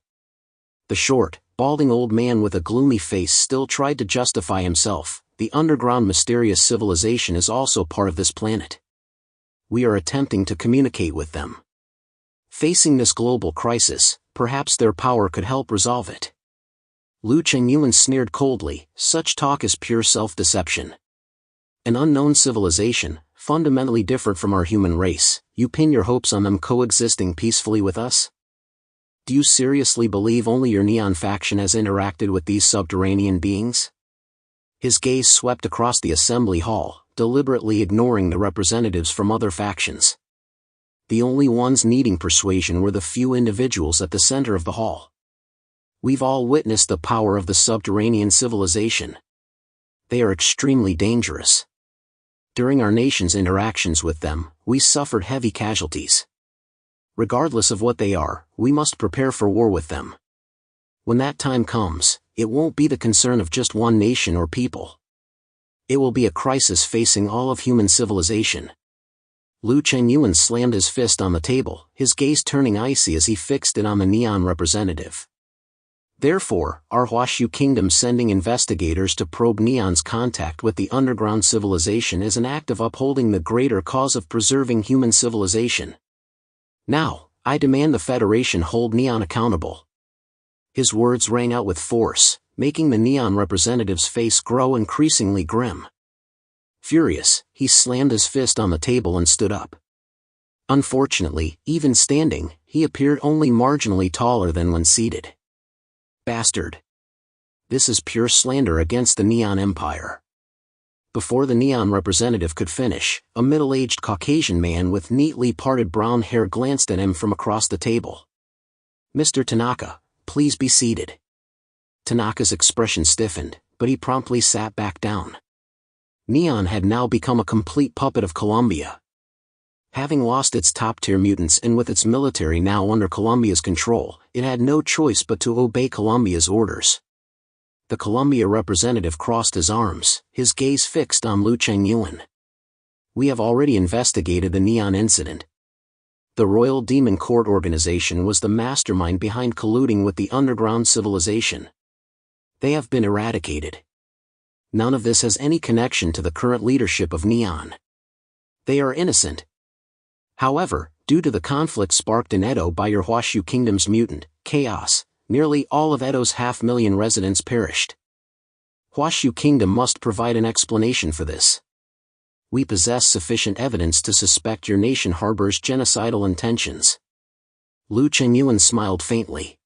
Speaker 1: The short, balding old man with a gloomy face still tried to justify himself. The underground mysterious civilization is also part of this planet. We are attempting to communicate with them. Facing this global crisis, perhaps their power could help resolve it. Lu Chengyuan sneered coldly, such talk is pure self-deception. An unknown civilization, fundamentally different from our human race, you pin your hopes on them coexisting peacefully with us? Do you seriously believe only your neon faction has interacted with these subterranean beings? His gaze swept across the assembly hall, deliberately ignoring the representatives from other factions. The only ones needing persuasion were the few individuals at the center of the hall. We've all witnessed the power of the subterranean civilization. They are extremely dangerous. During our nation's interactions with them, we suffered heavy casualties. Regardless of what they are, we must prepare for war with them. When that time comes, it won't be the concern of just one nation or people. It will be a crisis facing all of human civilization. Lu Chengyuan slammed his fist on the table, his gaze turning icy as he fixed it on the neon representative. Therefore, our Huashu Kingdom sending investigators to probe Neon's contact with the underground civilization is an act of upholding the greater cause of preserving human civilization. Now, I demand the Federation hold Neon accountable. His words rang out with force, making the Neon representative's face grow increasingly grim. Furious, he slammed his fist on the table and stood up. Unfortunately, even standing, he appeared only marginally taller than when seated. Bastard. This is pure slander against the Neon Empire. Before the Neon representative could finish, a middle-aged Caucasian man with neatly parted brown hair glanced at him from across the table. Mr. Tanaka, please be seated. Tanaka's expression stiffened, but he promptly sat back down. Neon had now become a complete puppet of Columbia. Having lost its top-tier mutants and with its military now under Columbia's control, it had no choice but to obey Columbia's orders. The Columbia representative crossed his arms, his gaze fixed on Lu Chengyuan. We have already investigated the Neon incident. The Royal Demon Court organization was the mastermind behind colluding with the underground civilization. They have been eradicated. None of this has any connection to the current leadership of Neon. They are innocent. However, due to the conflict sparked in Edo by your Huashu Kingdom's mutant, chaos, nearly all of Edo's 500,000 residents perished. Huashu Kingdom must provide an explanation for this. We possess sufficient evidence to suspect your nation harbors genocidal intentions. Lu Chengyuan smiled faintly.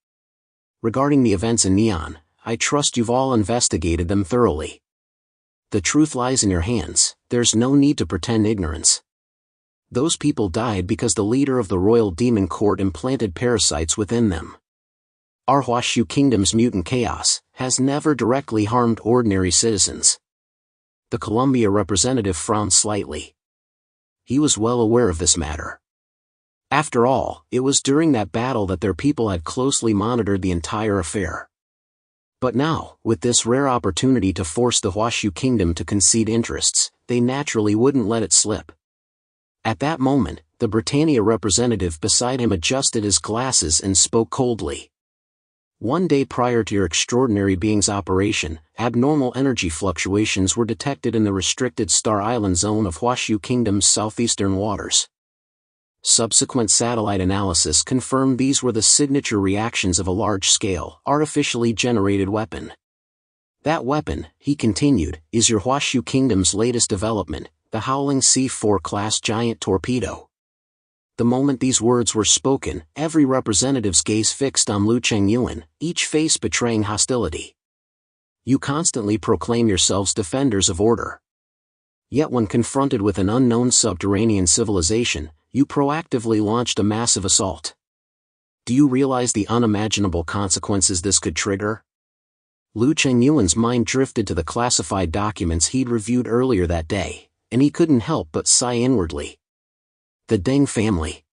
Speaker 1: Regarding the events in Neon, I trust you've all investigated them thoroughly. The truth lies in your hands, there's no need to pretend ignorance. Those people died because the leader of the Royal Demon Court implanted parasites within them. Our Huashu Kingdom's mutant chaos has never directly harmed ordinary citizens. The Columbia representative frowned slightly. He was well aware of this matter. After all, it was during that battle that their people had closely monitored the entire affair. But now, with this rare opportunity to force the Huashu Kingdom to concede interests, they naturally wouldn't let it slip. At that moment, the Britannia representative beside him adjusted his glasses and spoke coldly. One day prior to your extraordinary being's operation, abnormal energy fluctuations were detected in the restricted Star Island zone of Huashu Kingdom's southeastern waters. Subsequent satellite analysis confirmed these were the signature reactions of a large-scale, artificially generated weapon. That weapon, he continued, is your Huashu Kingdom's latest development, the Howling C4 class giant torpedo. The moment these words were spoken, every representative's gaze fixed on Lu Chengyuan, each face betraying hostility. You constantly proclaim yourselves defenders of order. Yet when confronted with an unknown subterranean civilization, you proactively launched a massive assault. Do you realize the unimaginable consequences this could trigger? Lu Chengyuan's mind drifted to the classified documents he'd reviewed earlier that day, and he couldn't help but sigh inwardly. The Deng family.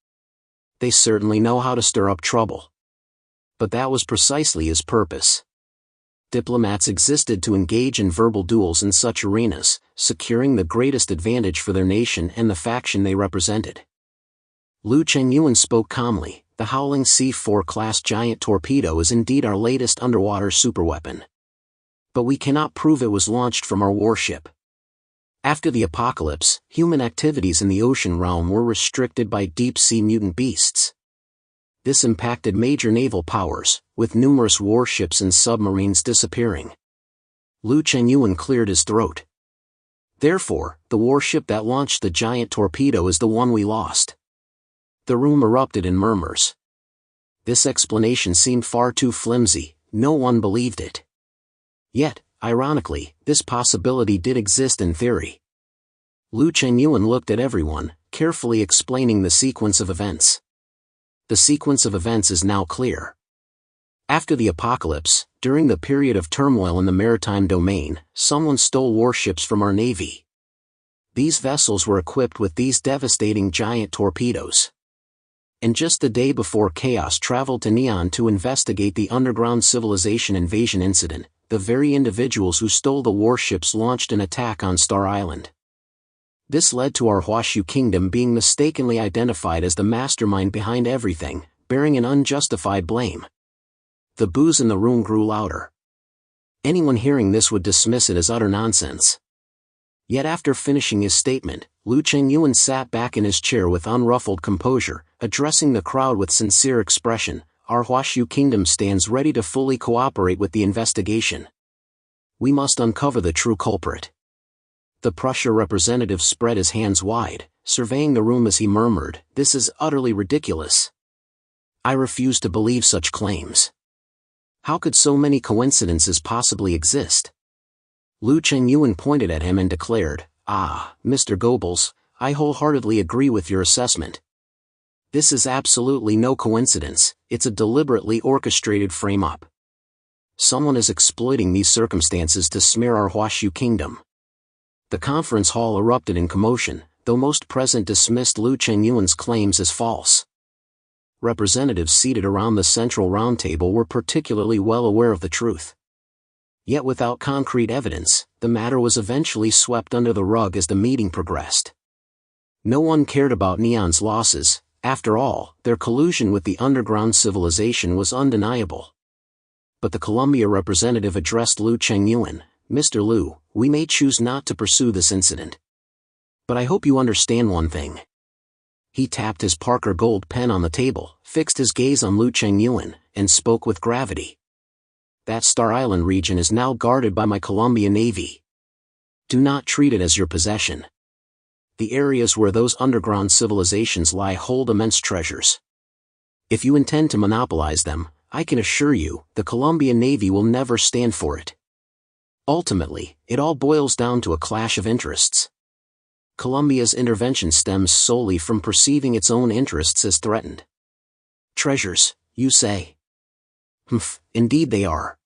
Speaker 1: They certainly know how to stir up trouble. But that was precisely his purpose. Diplomats existed to engage in verbal duels in such arenas, securing the greatest advantage for their nation and the faction they represented. Lu Chengyuan spoke calmly, The Howling C4 class giant torpedo is indeed our latest underwater superweapon. But we cannot prove it was launched from our warship. After the apocalypse, human activities in the ocean realm were restricted by deep-sea mutant beasts. This impacted major naval powers, with numerous warships and submarines disappearing. Lu Chengyuan cleared his throat. Therefore, the warship that launched the giant torpedo is the one we lost. The room erupted in murmurs. This explanation seemed far too flimsy, no one believed it. Yet, ironically, this possibility did exist in theory. Lu Chengyuan looked at everyone, carefully explaining the sequence of events. The sequence of events is now clear. After the apocalypse, during the period of turmoil in the maritime domain, someone stole warships from our navy. These vessels were equipped with these devastating giant torpedoes. And just the day before Chaos traveled to Neon to investigate the underground civilization invasion incident, the very individuals who stole the warships launched an attack on Star Island. This led to our Huashu kingdom being mistakenly identified as the mastermind behind everything, bearing an unjustified blame. The boos in the room grew louder. Anyone hearing this would dismiss it as utter nonsense. Yet after finishing his statement, Lu Chengyuan sat back in his chair with unruffled composure, addressing the crowd with sincere expression. Our Huashu kingdom stands ready to fully cooperate with the investigation. We must uncover the true culprit. The Prussia representative spread his hands wide, surveying the room as he murmured, "This is utterly ridiculous. I refuse to believe such claims. How could so many coincidences possibly exist?" Lu Chengyuan pointed at him and declared, Mr. Goebbels, I wholeheartedly agree with your assessment. This is absolutely no coincidence, it's a deliberately orchestrated frame-up. Someone is exploiting these circumstances to smear our Huashu kingdom. The conference hall erupted in commotion, though most present dismissed Lu Chengyuan's claims as false. Representatives seated around the central round table were particularly well aware of the truth. Yet without concrete evidence, the matter was eventually swept under the rug as the meeting progressed. No one cared about Neon's losses. After all, their collusion with the underground civilization was undeniable. But the Columbia representative addressed Lu Chengyuan, "Mr. Lu, we may choose not to pursue this incident. But I hope you understand one thing." He tapped his Parker gold pen on the table, fixed his gaze on Lu Chengyuan, and spoke with gravity. "That Star Island region is now guarded by my Columbia Navy. Do not treat it as your possession. The areas where those underground civilizations lie hold immense treasures. If you intend to monopolize them, I can assure you, the Columbia Navy will never stand for it. Ultimately, it all boils down to a clash of interests. Columbia's intervention stems solely from perceiving its own interests as threatened." "Treasures, you say?" Indeed they are.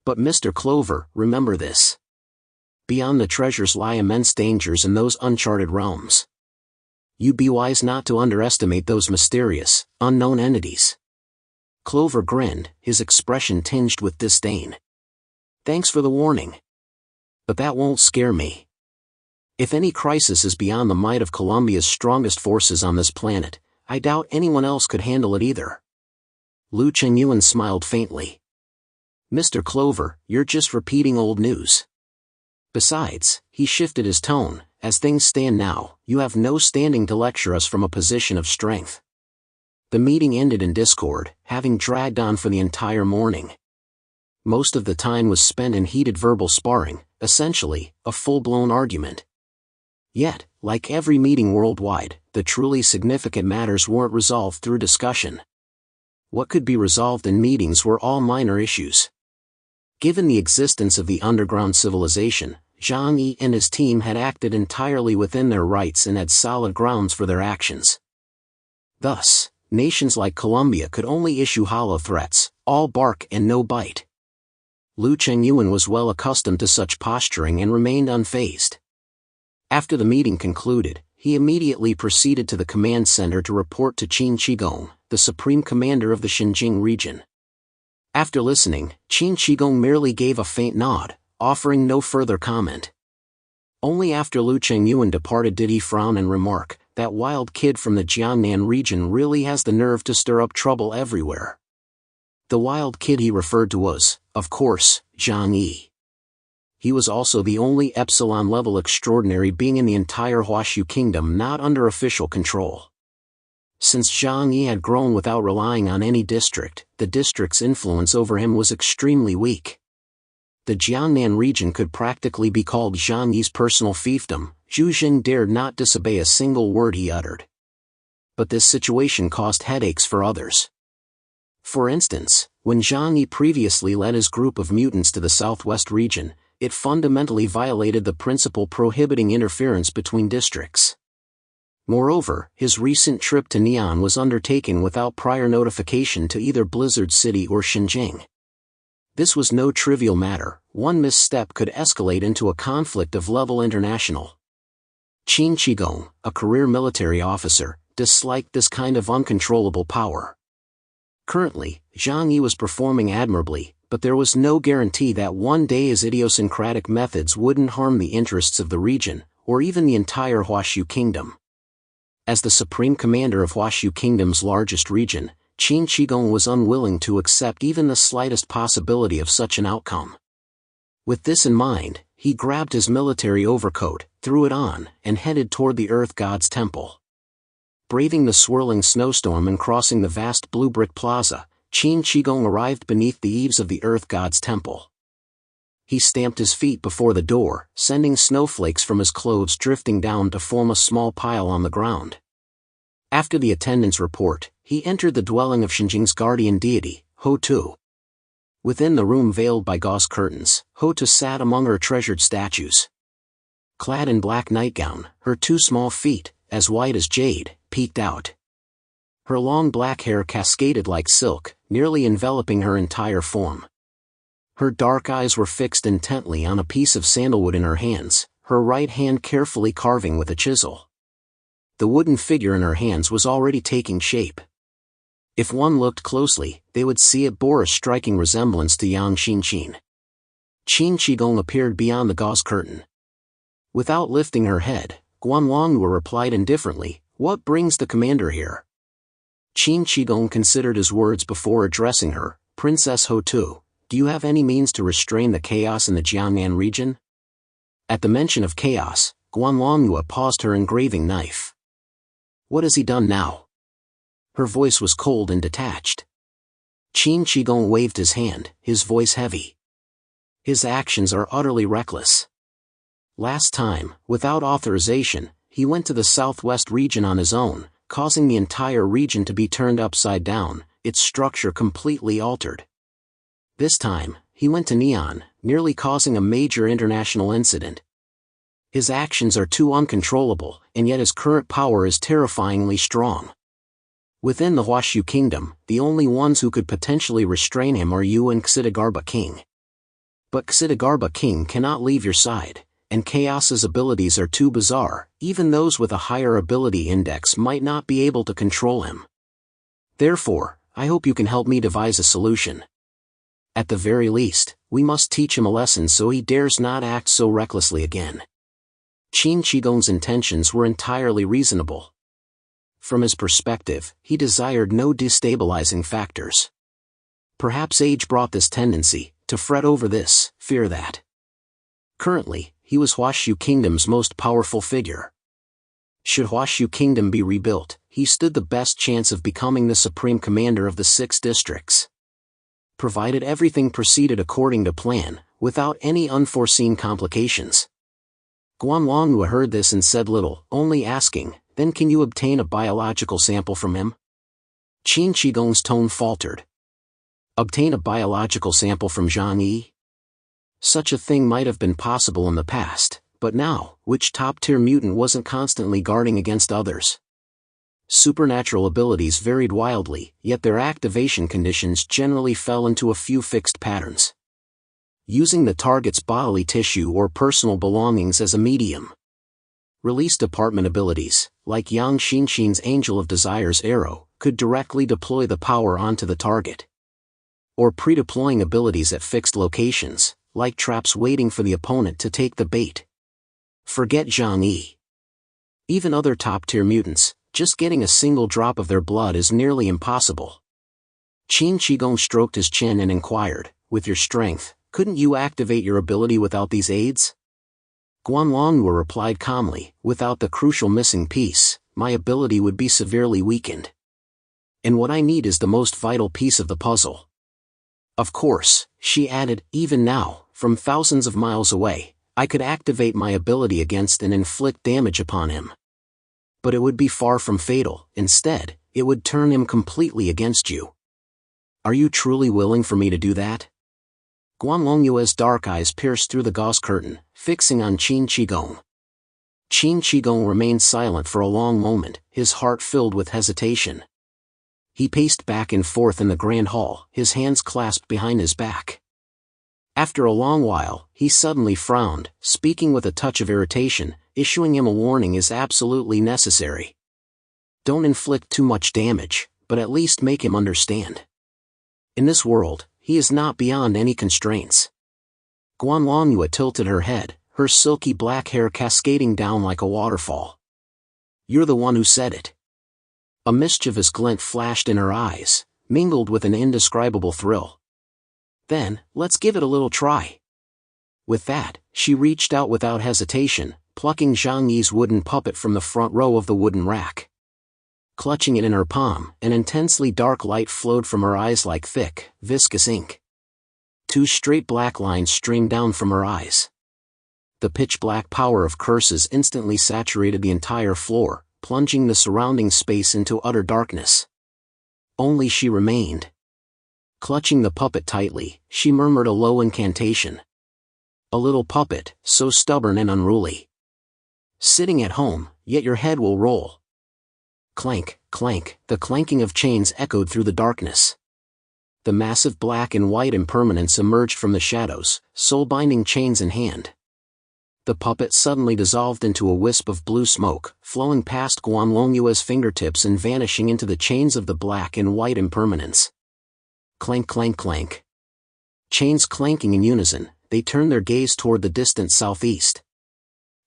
Speaker 1: But Mr. Clover, remember this. Beyond the treasures lie immense dangers in those uncharted realms. You'd be wise not to underestimate those mysterious, unknown entities." Clover grinned, his expression tinged with disdain. "Thanks for the warning. But that won't scare me. If any crisis is beyond the might of Columbia's strongest forces on this planet, I doubt anyone else could handle it either." Lu Chengyuan smiled faintly. "Mr. Clover, you're just repeating old news. Besides," he shifted his tone, "as things stand now, you have no standing to lecture us from a position of strength." The meeting ended in discord, having dragged on for the entire morning. Most of the time was spent in heated verbal sparring, essentially, a full-blown argument. Yet, like every meeting worldwide, the truly significant matters weren't resolved through discussion. What could be resolved in meetings were all minor issues. Given the existence of the underground civilization, Zhang Yi and his team had acted entirely within their rights and had solid grounds for their actions. Thus, nations like Colombia could only issue hollow threats, all bark and no bite. Lu Chengyuan was well accustomed to such posturing and remained unfazed. After the meeting concluded, he immediately proceeded to the command center to report to Qin Shigong, the supreme commander of the Xinjiang region. After listening, Qin Shigong merely gave a faint nod, offering no further comment. Only after Lu Chengyuan departed did he frown and remark, that wild kid from the Jiangnan region really has the nerve to stir up trouble everywhere. The wild kid he referred to was, of course, Zhang Yi. He was also the only epsilon-level extraordinary being in the entire Huaxu kingdom not under official control. Since Zhang Yi had grown without relying on any district, the district's influence over him was extremely weak. The Jiangnan region could practically be called Zhang Yi's personal fiefdom. Zhu Jing dared not disobey a single word he uttered. But this situation caused headaches for others. For instance, when Zhang Yi previously led his group of mutants to the southwest region, it fundamentally violated the principle prohibiting interference between districts. Moreover, his recent trip to Neon was undertaken without prior notification to either Blizzard City or Xinjiang. This was no trivial matter. One misstep could escalate into a conflict of level international. Qin Qigong, a career military officer, disliked this kind of uncontrollable power. Currently, Zhang Yi was performing admirably, but there was no guarantee that one day his idiosyncratic methods wouldn't harm the interests of the region, or even the entire Huaxu kingdom. As the supreme commander of Huaxu kingdom's largest region, Qin Qigong was unwilling to accept even the slightest possibility of such an outcome. With this in mind, he grabbed his military overcoat, threw it on, and headed toward the Earth God's temple. Braving the swirling snowstorm and crossing the vast blue brick plaza, Qin Qigong arrived beneath the eaves of the Earth God's temple. He stamped his feet before the door, sending snowflakes from his clothes drifting down to form a small pile on the ground. After the attendance report, he entered the dwelling of Xinjiang's guardian deity, Ho-Tu. Within the room veiled by gauze curtains, Ho-Tu sat among her treasured statues. Clad in black nightgown, her two small feet, as white as jade, peeked out. Her long black hair cascaded like silk, nearly enveloping her entire form. Her dark eyes were fixed intently on a piece of sandalwood in her hands, her right hand carefully carving with a chisel. The wooden figure in her hands was already taking shape. If one looked closely, they would see it bore a striking resemblance to Yang Xinqin. Qin Qigong appeared beyond the gauze curtain. Without lifting her head, Guanlonghua replied indifferently, "What brings the commander here?" Qin Qigong considered his words before addressing her, "Princess Ho-Tu, do you have any means to restrain the chaos in the Jiangnan region?" At the mention of chaos, Guanlonghua paused her engraving knife. "What has he done now?" Her voice was cold and detached. Qin Qigong waved his hand, his voice heavy. "His actions are utterly reckless. Last time, without authorization, he went to the southwest region on his own, causing the entire region to be turned upside down, its structure completely altered. This time, he went to Neon, nearly causing a major international incident. His actions are too uncontrollable, and yet his current power is terrifyingly strong. Within the Huaxu kingdom, the only ones who could potentially restrain him are you and Xidagarba King. But Xidagarba King cannot leave your side, and Chaos's abilities are too bizarre, even those with a higher ability index might not be able to control him. Therefore, I hope you can help me devise a solution. At the very least, we must teach him a lesson so he dares not act so recklessly again." Qin Qigong's intentions were entirely reasonable. From his perspective, he desired no destabilizing factors. Perhaps age brought this tendency, to fret over this, fear that. Currently, he was Huaxu Kingdom's most powerful figure. Should Huaxu Kingdom be rebuilt, he stood the best chance of becoming the supreme commander of the 6 districts. Provided everything proceeded according to plan, without any unforeseen complications. Guanlonghua heard this and said little, only asking, "Then can you obtain a biological sample from him?" Qin Qigong's tone faltered. Obtain a biological sample from Zhang Yi? Such a thing might have been possible in the past, but now, which top-tier mutant wasn't constantly guarding against others? Supernatural abilities varied wildly, yet their activation conditions generally fell into a few fixed patterns. Using the target's bodily tissue or personal belongings as a medium. Release department abilities, like Yang Xinqin's Angel of Desire's arrow, could directly deploy the power onto the target. Or pre-deploying abilities at fixed locations, like traps waiting for the opponent to take the bait. Forget Zhang Yi. Even other top-tier mutants, just getting a single drop of their blood is nearly impossible. Qin Qigong stroked his chin and inquired, with your strength, couldn't you activate your ability without these aids? Guanlongyue replied calmly, without the crucial missing piece, my ability would be severely weakened. And what I need is the most vital piece of the puzzle. Of course, she added, even now, from thousands of miles away, I could activate my ability against and inflict damage upon him. But it would be far from fatal. Instead, it would turn him completely against you. Are you truly willing for me to do that? Guanlongyue's dark eyes pierced through the gauze curtain, fixing on Qin Qigong. Qin Qigong remained silent for a long moment, his heart filled with hesitation. He paced back and forth in the grand hall, his hands clasped behind his back. After a long while, he suddenly frowned, speaking with a touch of irritation, issuing him a warning is absolutely necessary. Don't inflict too much damage, but at least make him understand. In this world, he is not beyond any constraints. Guanlongyue tilted her head, her silky black hair cascading down like a waterfall. You're the one who said it. A mischievous glint flashed in her eyes, mingled with an indescribable thrill. Then, let's give it a little try. With that, she reached out without hesitation, plucking Zhang Yi's wooden puppet from the front row of the wooden rack. Clutching it in her palm, an intensely dark light flowed from her eyes like thick, viscous ink. 2 straight black lines streamed down from her eyes. The pitch-black power of curses instantly saturated the entire floor, plunging the surrounding space into utter darkness. Only she remained. Clutching the puppet tightly, she murmured a low incantation. A little puppet, so stubborn and unruly. Sitting at home, yet your head will roll. Clank, clank, the clanking of chains echoed through the darkness. The massive black and white impermanence emerged from the shadows, soul-binding chains in hand. The puppet suddenly dissolved into a wisp of blue smoke, flowing past Guanlongyue's fingertips and vanishing into the chains of the black and white impermanence. Clank, clank, clank. Chains clanking in unison, they turned their gaze toward the distant southeast.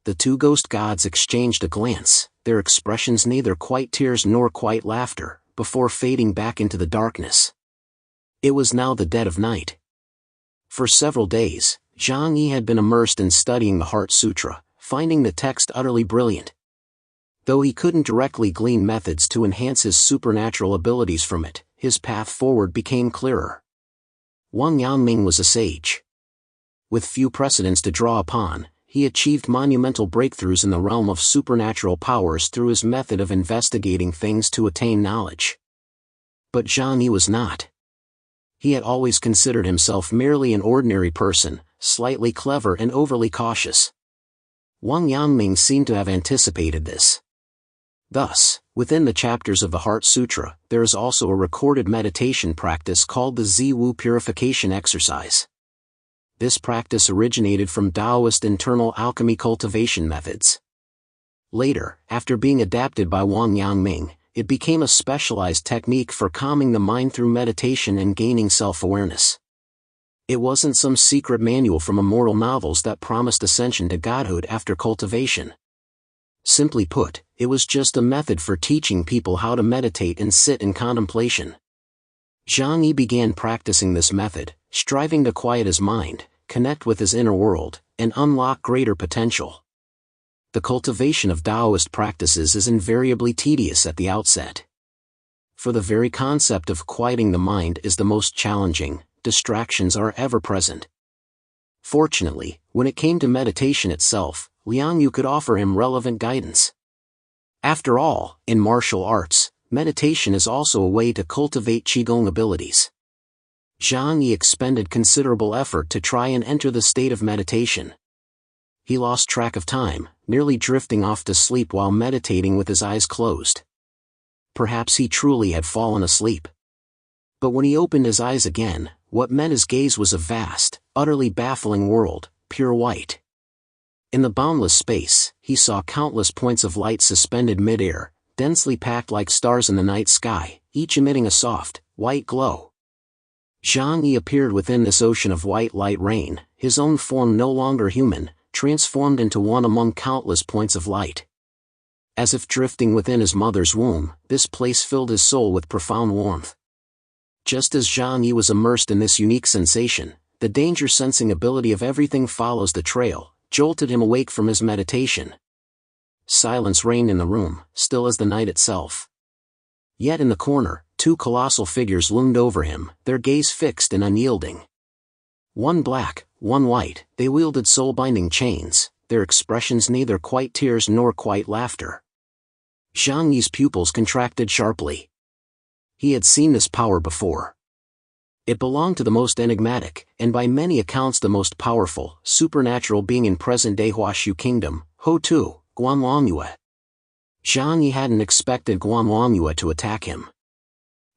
Speaker 1: The 2 ghost gods exchanged a glance, their expressions neither quite tears nor quite laughter, before fading back into the darkness. It was now the dead of night. For several days, Zhang Yi had been immersed in studying the Heart Sutra, finding the text utterly brilliant. Though he couldn't directly glean methods to enhance his supernatural abilities from it, his path forward became clearer. Wang Yangming was a sage. With few precedents to draw upon, he achieved monumental breakthroughs in the realm of supernatural powers through his method of investigating things to attain knowledge. But Zhang Yi was not. He had always considered himself merely an ordinary person, slightly clever and overly cautious. Wang Yangming seemed to have anticipated this. Thus, within the chapters of the Heart Sutra, there is also a recorded meditation practice called the Ziwu purification exercise. This practice originated from Taoist internal alchemy cultivation methods. Later, after being adapted by Wang Yangming, it became a specialized technique for calming the mind through meditation and gaining self-awareness. It wasn't some secret manual from immortal novels that promised ascension to godhood after cultivation. Simply put, it was just a method for teaching people how to meditate and sit in contemplation. Zhang Yi began practicing this method, striving to quiet his mind, connect with his inner world, and unlock greater potential. The cultivation of Taoist practices is invariably tedious at the outset. For the very concept of quieting the mind is the most challenging, distractions are ever present. Fortunately, when it came to meditation itself, Liang Yu could offer him relevant guidance. After all, in martial arts, meditation is also a way to cultivate Qigong abilities. Zhang Yi expended considerable effort to try and enter the state of meditation. He lost track of time, nearly drifting off to sleep while meditating with his eyes closed. Perhaps he truly had fallen asleep. But when he opened his eyes again, what met his gaze was a vast, utterly baffling world, pure white. In the boundless space, he saw countless points of light suspended mid-air, densely packed like stars in the night sky, each emitting a soft, white glow. Zhang Yi appeared within this ocean of white light rain, his own form no longer human, transformed into one among countless points of light. As if drifting within his mother's womb, this place filled his soul with profound warmth. Just as Zhang Yi was immersed in this unique sensation, the danger-sensing ability of everything follows the trail jolted him awake from his meditation. Silence reigned in the room, still as the night itself. Yet in the corner, two colossal figures loomed over him, their gaze fixed and unyielding. One black, one white, they wielded soul-binding chains, their expressions neither quite tears nor quite laughter. Zhang Yi's pupils contracted sharply. He had seen this power before. It belonged to the most enigmatic, and by many accounts the most powerful, supernatural being in present-day Huashu Kingdom, Hotu, Guanlongyue. Zhang Yi hadn't expected Guanlongyue to attack him.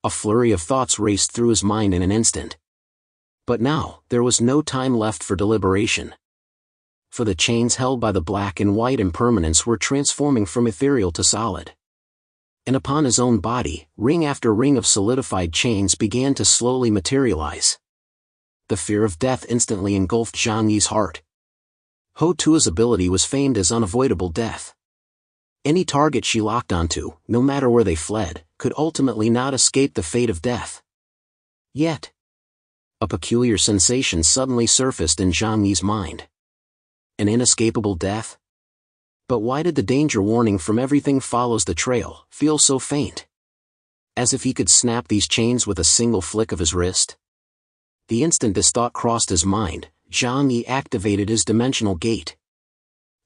Speaker 1: A flurry of thoughts raced through his mind in an instant. But now, there was no time left for deliberation. For the chains held by the black and white impermanence were transforming from ethereal to solid. And upon his own body, ring after ring of solidified chains began to slowly materialize. The fear of death instantly engulfed Zhang Yi's heart. Hotua's ability was famed as unavoidable death. Any target she locked onto, no matter where they fled, could ultimately not escape the fate of death. Yet, a peculiar sensation suddenly surfaced in Zhang Yi's mind. An inescapable death? But why did the danger warning from everything follows the trail feel so faint? As if he could snap these chains with a single flick of his wrist? The instant this thought crossed his mind, Zhang Yi activated his dimensional gate.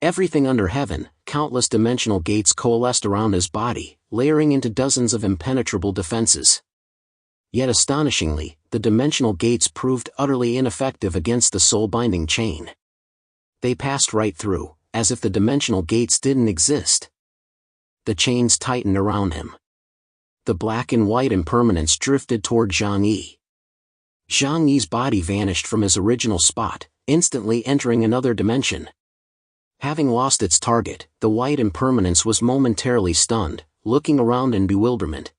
Speaker 1: Everything under heaven, countless dimensional gates coalesced around his body, layering into dozens of impenetrable defenses. Yet astonishingly, the dimensional gates proved utterly ineffective against the soul-binding chain. They passed right through, as if the dimensional gates didn't exist. The chains tightened around him. The black and white impermanence drifted toward Zhang Yi. Zhang Yi's body vanished from his original spot, instantly entering another dimension. Having lost its target, the white impermanence was momentarily stunned, looking around in bewilderment.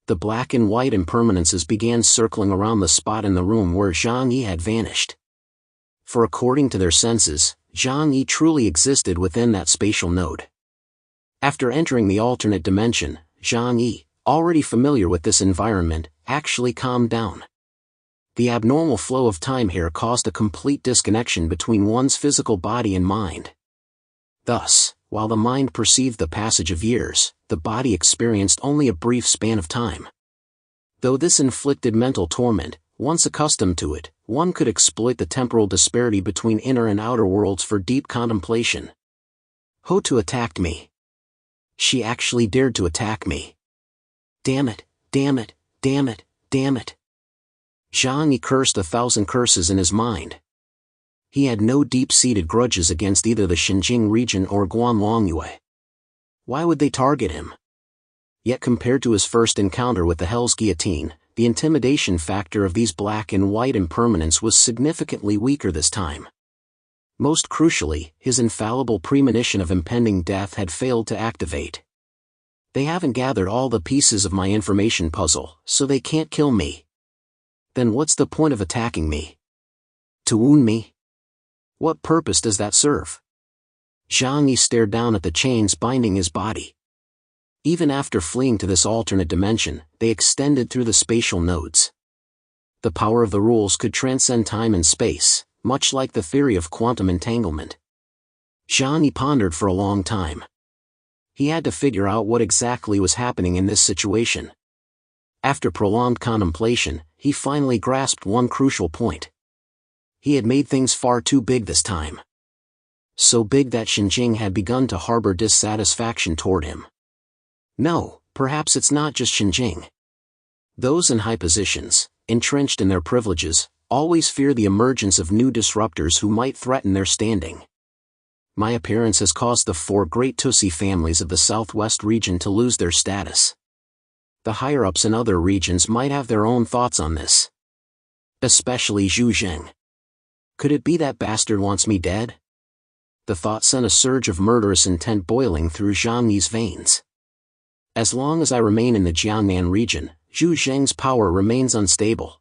Speaker 1: The black and white impermanences began circling around the spot in the room where Zhang Yi had vanished. For according to their senses, Zhang Yi truly existed within that spatial node. After entering the alternate dimension, Zhang Yi, already familiar with this environment, actually calmed down. The abnormal flow of time here caused a complete disconnection between one's physical body and mind. Thus, while the mind perceived the passage of years, the body experienced only a brief span of time. Though this inflicted mental torment, once accustomed to it, one could exploit the temporal disparity between inner and outer worlds for deep contemplation. Hotu attacked me. She actually dared to attack me. Damn it, damn it, damn it, damn it. Zhang Yi cursed 1,000 curses in his mind. He had no deep-seated grudges against either the Xinjiang region or Guanlongyue. Why would they target him? Yet compared to his first encounter with the Hell's Guillotine, the intimidation factor of these black and white impermanence was significantly weaker this time. Most crucially, his infallible premonition of impending death had failed to activate. They haven't gathered all the pieces of my information puzzle, so they can't kill me. Then what's the point of attacking me? To wound me? What purpose does that serve? Zhang Yi stared down at the chains binding his body. Even after fleeing to this alternate dimension, they extended through the spatial nodes. The power of the rules could transcend time and space, much like the theory of quantum entanglement. Zhang Yi pondered for a long time. He had to figure out what exactly was happening in this situation. After prolonged contemplation, he finally grasped one crucial point. He had made things far too big this time. So big that Xinjiang had begun to harbor dissatisfaction toward him. No, perhaps it's not just Xinjiang. Those in high positions, entrenched in their privileges, always fear the emergence of new disruptors who might threaten their standing. My appearance has caused the 4 great Tusi families of the southwest region to lose their status. The higher-ups in other regions might have their own thoughts on this. Especially Zhu Zheng. Could it be that bastard wants me dead? The thought sent a surge of murderous intent boiling through Zhang Yi's veins. As long as I remain in the Jiangnan region, Zhu Zheng's power remains unstable.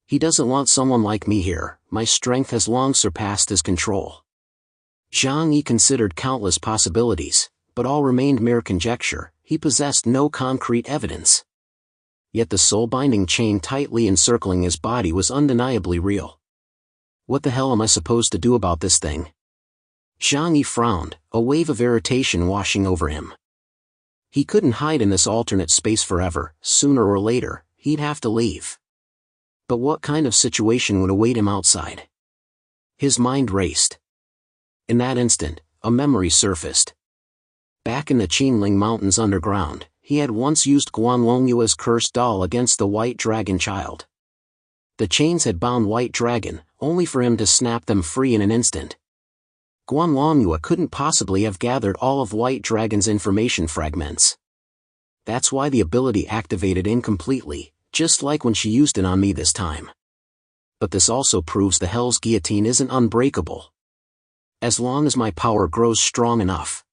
Speaker 1: He doesn't want someone like me here, my strength has long surpassed his control. Zhang Yi considered countless possibilities, but all remained mere conjecture. He possessed no concrete evidence. Yet the soul-binding chain tightly encircling his body was undeniably real. What the hell am I supposed to do about this thing? Zhang Yi frowned, a wave of irritation washing over him. He couldn't hide in this alternate space forever. Sooner or later, he'd have to leave. But what kind of situation would await him outside? His mind raced. In that instant, a memory surfaced. Back in the Qinling Mountains underground, he had once used Guanlongyua's cursed doll against the White Dragon child. The chains had bound White Dragon, only for him to snap them free in an instant. Guanlongyua couldn't possibly have gathered all of White Dragon's information fragments. That's why the ability activated incompletely, just like when she used it on me this time. But this also proves the Hell's Guillotine isn't unbreakable. As long as my power grows strong enough.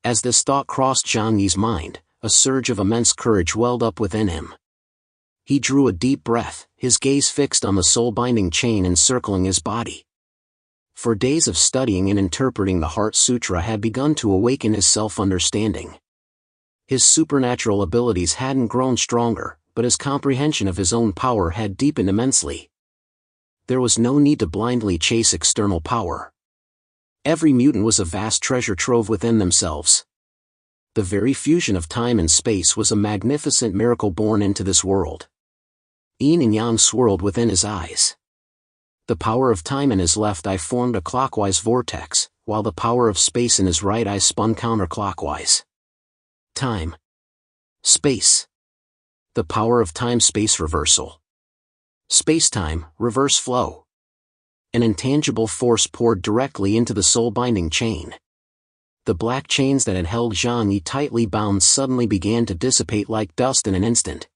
Speaker 1: As this thought crossed Zhang Yi's mind, a surge of immense courage welled up within him. He drew a deep breath, his gaze fixed on the soul-binding chain encircling his body. For days of studying and interpreting the Heart Sutra had begun to awaken his self-understanding. His supernatural abilities hadn't grown stronger, but his comprehension of his own power had deepened immensely. There was no need to blindly chase external power. Every mutant was a vast treasure trove within themselves. The very fusion of time and space was a magnificent miracle born into this world. Yin and yang swirled within his eyes. The power of time in his left eye formed a clockwise vortex, while the power of space in his right eye spun counterclockwise. Time. Space. The power of time-space reversal. Space-time, reverse flow. An intangible force poured directly into the soul-binding chain. The black chains that had held Zhang Yi tightly bound suddenly began to dissipate like dust in an instant.